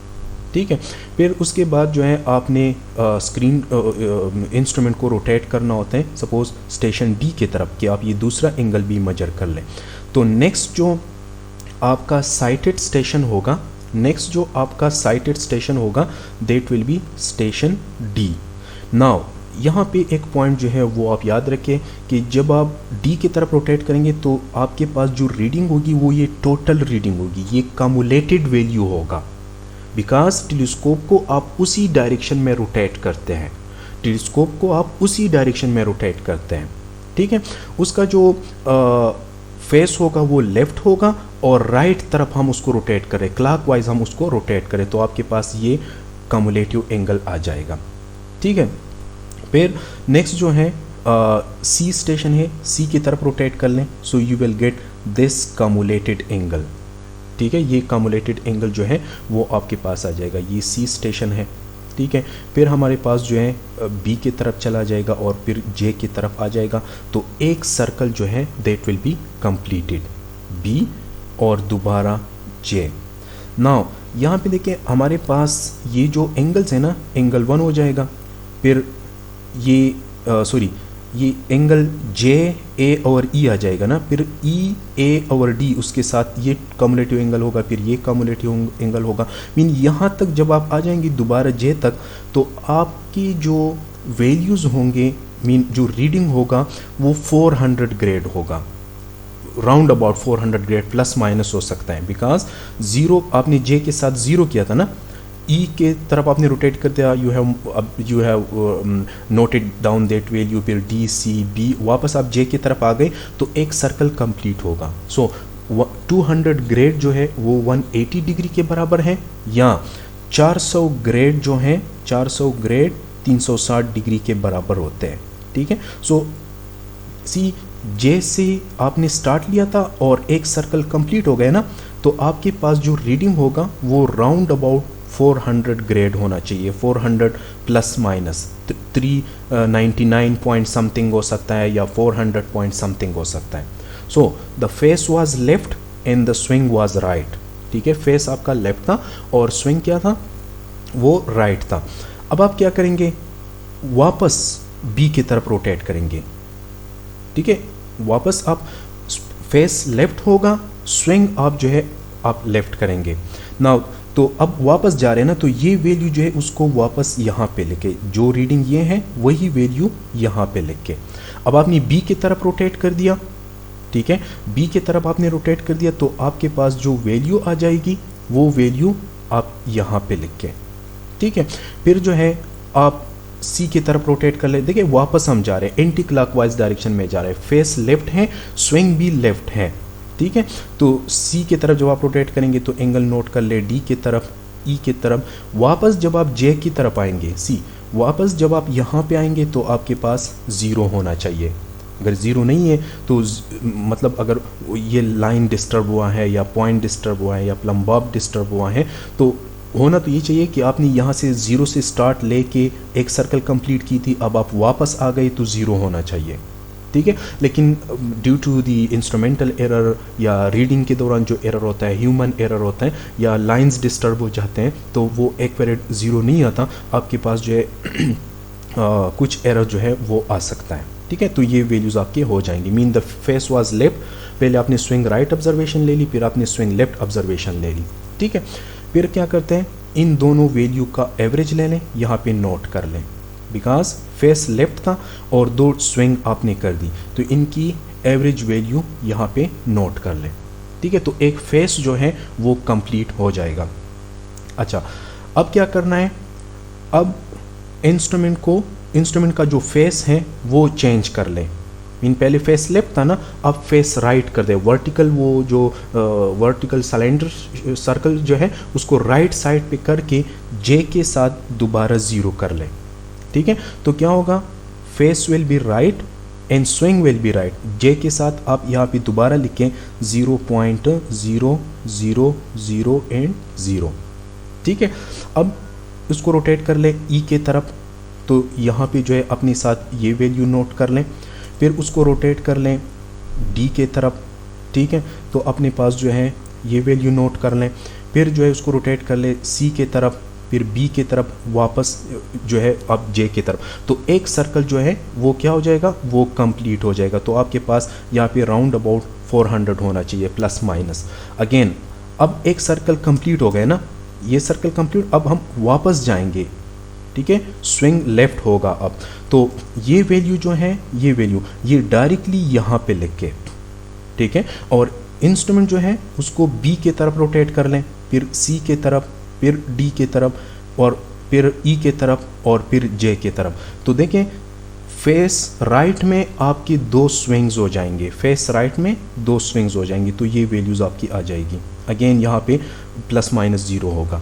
ठीक है। फिर उसके बाद जो है आपने स्क्रीन इंस्ट्रूमेंट को रोटेट करना होता है, सपोज़ स्टेशन डी के तरफ, कि आप ये दूसरा एंगल भी मेजर कर लें। तो नेक्स्ट जो आपका साइटेड स्टेशन होगा, that will B station D. Now यहाँ पे एक पॉइंट जो है वो आप याद रखें कि जब आप डी की तरफ रोटेट करेंगे तो आपके पास जो रीडिंग होगी वो ये टोटल रीडिंग होगी, ये कम्युलेटेड वैल्यू होगा, बिकॉज टेलीस्कोप को आप उसी डायरेक्शन में रोटेट करते हैं, ठीक है। उसका जो फेस होगा वो लेफ्ट होगा और राइट तरफ हम उसको रोटेट करें, क्लॉकवाइज हम उसको रोटेट करें, तो आपके पास ये कम्युलेटिव एंगल आ जाएगा, ठीक है। फिर नेक्स्ट जो है सी स्टेशन है, सी की तरफ रोटेट कर लें, so you will get this cumulated angle, ठीक है। ये कम्युलेटेड एंगल जो है वो आपके पास आ जाएगा, ये सी स्टेशन है, ठीक है। फिर हमारे पास जो है बी की तरफ चला जाएगा और फिर जे की तरफ आ जाएगा, तो एक सर्कल जो है that will be completed, B और दोबारा जे। नाउ यहाँ पे देखिए हमारे पास ये जो एंगल्स है ना, एंगल 1 हो जाएगा, फिर ये ये एंगल जे ए और ई आ जाएगा ना, फिर ई ए और डी उसके साथ ये कम्युलेटिव एंगल होगा, फिर ये कम्युलेटिव एंगल होगा। मीन यहाँ तक जब आप आ जाएंगे दोबारा जे तक, तो आपकी जो वैल्यूज़ होंगे, मीन जो रीडिंग होगा वो 400 ग्रेड होगा, round about 400 grade, plus minus हो सकता है, बिकॉज 0 आपने जे के साथ 0 किया था ना, ई के तरफ आपने रोटेट कर दिया, you have noted down that value, फिर डी सी बी, वापस आप जे की तरफ आ गए तो एक सर्कल कंप्लीट होगा। सो 200 ग्रेड जो है वो 180 डिग्री के बराबर है, या 400 ग्रेड जो है 400 ग्रेड 360 डिग्री के बराबर होते हैं, ठीक है। सो सी जे से आपने स्टार्ट लिया था और एक सर्कल कंप्लीट हो गया ना, तो आपके पास जो रीडिंग होगा वो राउंड अबाउट 400 ग्रेड होना चाहिए, 400 प्लस माइनस 399 पॉइंट समथिंग हो सकता है या 400 पॉइंट समथिंग हो सकता है। So the face was left and the swing was right, ठीक है। फेस आपका लेफ्ट था और स्विंग क्या था, वो राइट था। अब आप क्या करेंगे, वापस बी की तरफ रोटेट करेंगे, ठीक है। वापस आप फेस लेफ्ट होगा, स्विंग आप जो है आप लेफ्ट करेंगे। नाउ तो अब वापस जा रहे हैं ना, तो ये वैल्यू जो है उसको वापस यहाँ पे लेके, जो रीडिंग ये है वही वैल्यू यहाँ पे लिख के अब आपने बी की तरफ रोटेट कर दिया, ठीक है, बी की तरफ आपने रोटेट कर दिया, तो आपके पास जो वैल्यू आ जाएगी वो वैल्यू आप यहाँ पे लिख के, ठीक है। फिर जो है आप सी की तरफ रोटेट कर ले, देखिए वापस हम जा रहे हैं, एंटी क्लॉकवाइज डायरेक्शन में जा रहे हैं, फेस लेफ्ट है, स्विंग भी लेफ्ट है, ठीक है। तो सी की तरफ जब आप रोटेट करेंगे तो एंगल नोट कर ले, डी की तरफ, ई की तरफ, वापस जब आप जे की तरफ आएंगे, सी वापस जब आप यहाँ पे आएंगे तो आपके पास ज़ीरो होना चाहिए। अगर ज़ीरो नहीं है तो मतलब अगर ये लाइन डिस्टर्ब हुआ है या पॉइंट डिस्टर्ब हुआ है या प्लम बॉब डिस्टर्ब हुआ है, तो होना तो ये चाहिए कि आपने यहाँ से ज़ीरो से स्टार्ट लेके एक सर्कल कंप्लीट की थी, अब आप वापस आ गए तो ज़ीरो होना चाहिए, ठीक है। लेकिन due to the instrumental error या रीडिंग के दौरान जो एरर होता है, ह्यूमन एरर होता है या लाइंस डिस्टर्ब हो जाते हैं, तो वो एक्यूरेट ज़ीरो नहीं आता, आपके पास जो है कुछ एरर जो है वो आ सकता है, ठीक है। तो ये वैल्यूज़ आपके हो जाएंगी। Mean the face was left, पहले आपने स्विंग राइट ऑब्जर्वेशन ले ली, फिर आपने स्विंग लेफ्ट ऑब्जर्वेशन ले ली, ठीक है। फिर क्या करते हैं, इन दोनों वैल्यू का एवरेज ले लें, यहाँ पे नोट कर लें, बिकॉज फेस लेफ्ट था और दो स्विंग आपने कर दी, तो इनकी एवरेज वैल्यू यहाँ पे नोट कर लें, ठीक है। तो एक फेस जो है वो कंप्लीट हो जाएगा। अच्छा, अब क्या करना है, अब इंस्ट्रूमेंट का जो फेस है वो चेंज कर लें। मीन पहले फेस लेफ्ट था ना, अब फेस राइट कर दे, वर्टिकल वो जो वर्टिकल सिलेंडर सर्कल जो है उसको राइट साइड पे करके जे के साथ दोबारा ज़ीरो कर ले, ठीक है। तो क्या होगा, face will be right and swing will be right, J के साथ आप यहाँ पे दोबारा लिखें 0.000 एंड 0, ठीक है। अब इसको रोटेट कर ले ई के तरफ, तो यहाँ पे जो है अपने साथ ये वैल्यू नोट कर लें, फिर उसको रोटेट कर लें डी के तरफ, ठीक है। तो अपने पास जो है ये वैल्यू नोट कर लें, फिर जो है उसको रोटेट कर लें सी के तरफ, फिर बी के तरफ, वापस जो है अब जे के तरफ, तो एक सर्कल जो है वो क्या हो जाएगा, वो कंप्लीट हो जाएगा। तो आपके पास यहाँ पे राउंड अबाउट 400 होना चाहिए प्लस माइनस। अगेन अब एक सर्कल कंप्लीट हो गया ना, ये सर्कल कंप्लीट, अब हम वापस जाएंगे, ठीक है, स्विंग लेफ्ट होगा अब, तो ये वैल्यू जो है, ये वैल्यू ये डायरेक्टली यहाँ पे लिख के, ठीक है। और इंस्ट्रूमेंट जो है उसको बी के तरफ रोटेट कर लें, फिर सी के तरफ, फिर डी के तरफ, और फिर ई के तरफ, और फिर जे के तरफ। तो देखें फेस राइट में आपकी दो स्विंग्स हो जाएंगे, फेस राइट में दो स्विंग्स हो जाएंगी, तो ये वैल्यूज़ आपकी आ जाएगी। अगेन यहाँ पे प्लस माइनस 0 होगा।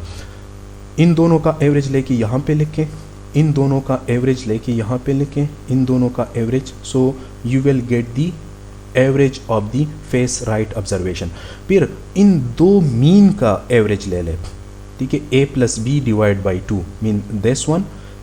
इन दोनों का एवरेज लेके यहाँ पे लिखें, इन दोनों का एवरेज लेके यहाँ पे लिखें, इन दोनों का average, so you will get the average of the face right observation. फिर इन दो मीन का एवरेज ले ले, ठीक है, a plus B divide by 2, mean this one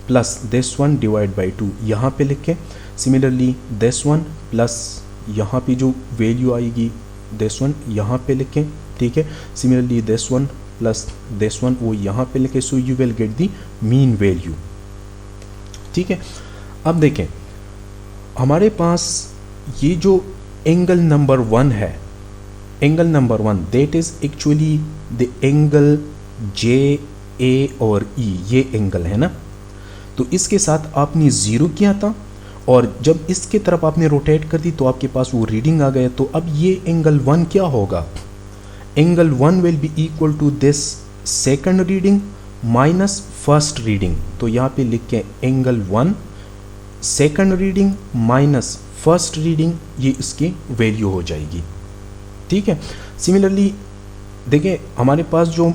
plus this one divide by 2 यहाँ पे लिखें। सिमिलरली दिस वन प्लस यहाँ पे जो वैल्यू आएगी दिस वन यहाँ पे लिखें, ठीक है। Similarly this one plus this one वो यहाँ पे लिखे, सो you will get the mean value, ठीक है। अब देखें हमारे पास ये जो एंगल नंबर 1 है, angle number 1 that is actually the angle J A और ई, ये एंगल है ना। तो इसके साथ आपने 0 किया था और जब इसके तरफ आपने रोटेट कर दी तो आपके पास वो रीडिंग आ गया। तो अब ये एंगल 1 क्या होगा, angle 1 will be equal to this second reading minus first reading. तो यहाँ पे लिख के angle 1 second reading minus first reading, ये इसकी वैल्यू हो जाएगी, ठीक है। सिमिलरली देखिए हमारे पास जो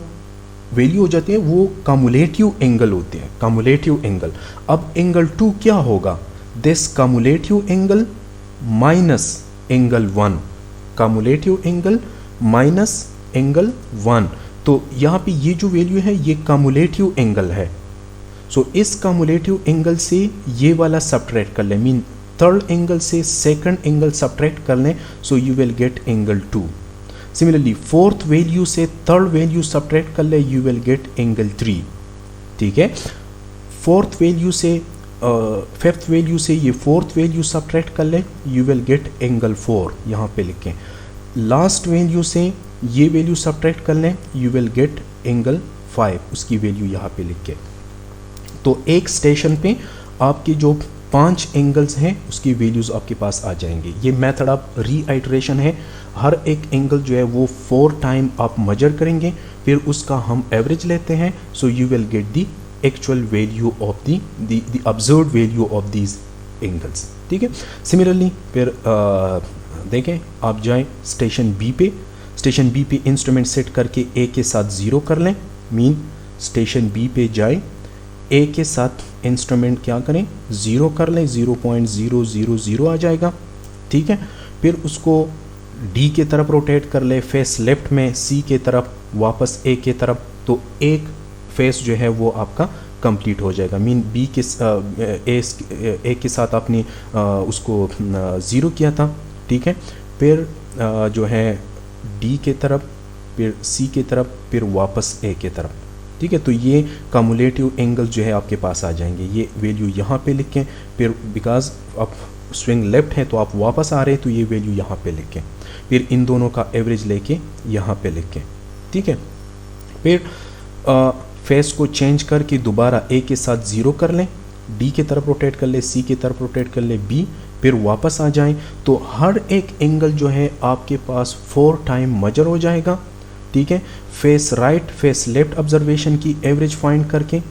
वैल्यू हो जाती है वो कम्युलेटिव एंगल होते हैं, कम्युलेटिव एंगल। अब एंगल 2 क्या होगा, this cumulative angle minus angle 1, cumulative angle minus angle 1। तो यहाँ पे ये जो वैल्यू है ये कम्युलेटिव एंगल है, सो इस कम्युलेटिव एंगल से ये वाला सब्ट्रैक्ट कर लें, मीन थर्ड एंगल से सेकंड एंगल सब्ट्रैक्ट कर लें, so you will gate angle 2। Similarly fourth value से थर्ड वैल्यू सब्ट्रैक्ट कर ले, यू विल गेट एंगल 3, ठीक है। फोर्थ वैल्यू से फिफ्थ वैल्यू से ये फोर्थ वैल्यू सब्ट्रैक्ट कर ले, यू विल गेट एंगल 4, यहाँ पे लिखें। लास्ट वैल्यू से ये वैल्यू सब्ट्रैक्ट कर लें, यू विल गेट एंगल 0.5 उसकी वैल्यू यहाँ पे लिख के। तो एक स्टेशन पे आपके जो 5 एंगल्स हैं उसकी वैल्यूज़ आपके पास आ जाएंगे। ये मेथड ऑफ रीआइट्रेशन है। हर एक एंगल जो है वो 4 टाइम आप मेजर करेंगे, फिर उसका हम एवरेज लेते हैं। सो you will get the actual value of the observed value of these angles. ठीक है। सिमिलरली फिर देखें, आप जाएं स्टेशन बी पे। स्टेशन बी पे इंस्ट्रूमेंट सेट करके ए के साथ 0 कर लें। मीन स्टेशन बी पे जाएं, ए के साथ इंस्ट्रूमेंट क्या करें 0 कर लें, 0.000 आ जाएगा। ठीक है। फिर उसको डी के तरफ रोटेट कर ले, फेस लेफ्ट में, सी के तरफ, वापस ए के तरफ। तो एक फेस जो है वो आपका कंप्लीट हो जाएगा। मीन बी के ए के साथ आपने उसको 0 किया था। ठीक है। फिर जो है डी के तरफ, फिर सी के तरफ, फिर वापस ए के तरफ। ठीक है। तो ये कम्युलेटिव एंगल जो है आपके पास आ जाएंगे। ये वैल्यू यहाँ पे लिखें। फिर बिकॉज आप स्विंग लेफ्ट है तो आप वापस आ रहे हैं तो ये वैल्यू यहाँ पे लिखें। फिर इन दोनों का एवरेज लेके यहाँ पे लिखें। ठीक है। फिर फेस को चेंज करके दोबारा ए के साथ 0 कर लें, डी की तरफ रोटेट कर ले, सी की तरफ रोटेट कर ले, बी, फिर वापस आ जाएं। तो हर एक एंगल जो है आपके पास 4 टाइम मेजर हो जाएगा। ठीक है। Face right, face left observation की एवरेज फाइंड करके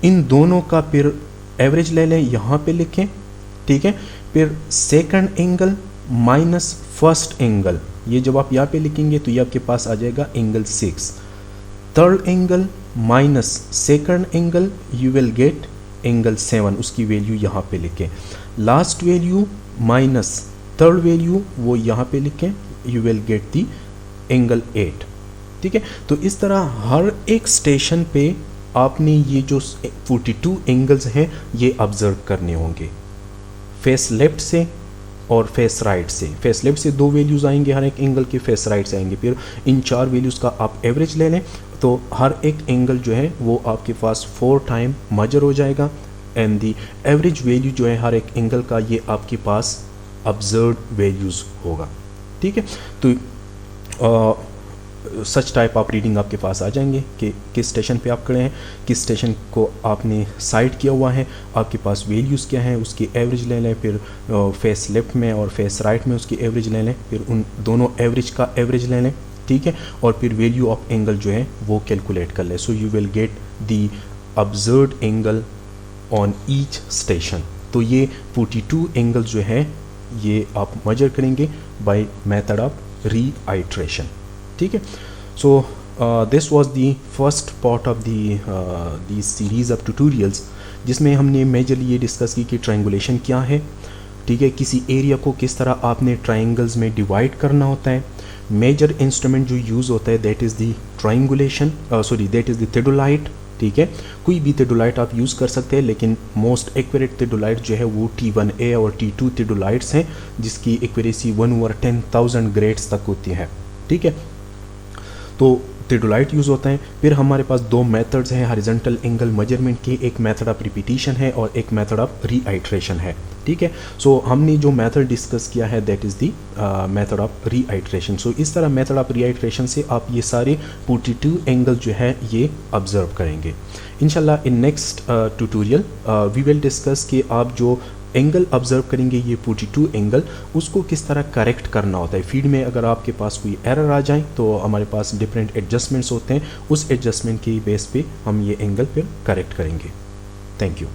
इन दोनों का फिर एवरेज ले लें, यहाँ पे लिखें। ठीक है। फिर second angle minus first angle, ये जब आप यहाँ पे लिखेंगे तो ये आपके पास आ जाएगा angle 6। Third angle minus second angle, you will gate angle 7, उसकी वैल्यू यहाँ पे लिखें। Last value minus third value वो यहाँ पे लिखें, you will get the angle 8। ठीक है। तो इस तरह हर एक स्टेशन पे आपने ये जो 42 एंगल्स हैं ये ऑब्जर्व करने होंगे, फेस लेफ्ट से और फेस राइट से। फेस लेफ्ट से 2 वैल्यूज़ आएंगे हर एक एंगल के, फेस राइट से आएंगे। फिर इन 4 वैल्यूज़ का आप एवरेज ले लें तो हर एक एंगल जो है वो आपके पास 4 टाइम मेजर हो जाएगा। एंड दी एवरेज वैल्यू जो है हर एक एंगल का ये आपके पास ऑब्जर्व्ड वैल्यूज़ होगा। ठीक है। तो सच टाइप ऑफ रीडिंग आपके पास आ जाएंगे कि किस स्टेशन पे आप खड़े हैं, किस स्टेशन को आपने साइड किया हुआ है, आपके पास वैल्यूज़ क्या हैं, उसकी एवरेज ले लें। फिर फेस लेफ्ट में और फेस राइट में उसकी एवरेज ले लें, फिर उन दोनों एवरेज का एवरेज ले लें। ठीक है। और फिर वैल्यू ऑफ एंगल जो है वो कैलकुलेट कर लें। So you will get the observed angle on each station. तो ये 42 एंगल जो है ये आप मेजर करेंगे बाय मेथड ऑफ रीआइट्रेशन। ठीक है। So this was the first part of the series of tutorials, जिसमें हमने मेजरली ये डिस्कस की कि ट्रायंगुलेशन क्या है। ठीक है। किसी एरिया को किस तरह आपने ट्रायंगल्स में डिवाइड करना होता है। मेजर इंस्ट्रूमेंट जो यूज़ होता है that is the triangulation, that is the theodolite. ठीक है। कोई भी थियोडोलाइट आप यूज़ कर सकते हैं, लेकिन मोस्ट एक्यूरेट थियोडोलाइट जो है वो T1A और T2 थियोडोलाइट्स हैं, जिसकी एक्यूरेसी 1/10,000 ग्रेड्स तक होती है। ठीक है। तो थियोडोलाइट यूज़ होता है। फिर हमारे पास 2 मेथड्स हैं हॉरिजॉन्टल एंगल मेजरमेंट के, एक मेथड ऑफ रिपीटिशन है और एक मेथड ऑफ रीआइट्रेशन है। ठीक है। सो हमने जो मेथड डिस्कस किया है that is the method of reiteration. सो इस तरह मेथड ऑफ रीआइट्रेशन से आप ये सारे 42 एंगल जो है ये ऑब्जर्व करेंगे। इंशाल्लाह in next tutorial we will discuss कि आप जो एंगल ऑब्जर्व करेंगे ये 42 एंगल, उसको किस तरह करेक्ट करना होता है। फीड में अगर आपके पास कोई एरर आ जाए तो हमारे पास डिफरेंट एडजस्टमेंट्स होते हैं, उस एडजस्टमेंट की बेस पे हम ये एंगल फिर करेक्ट करेंगे। Thank you.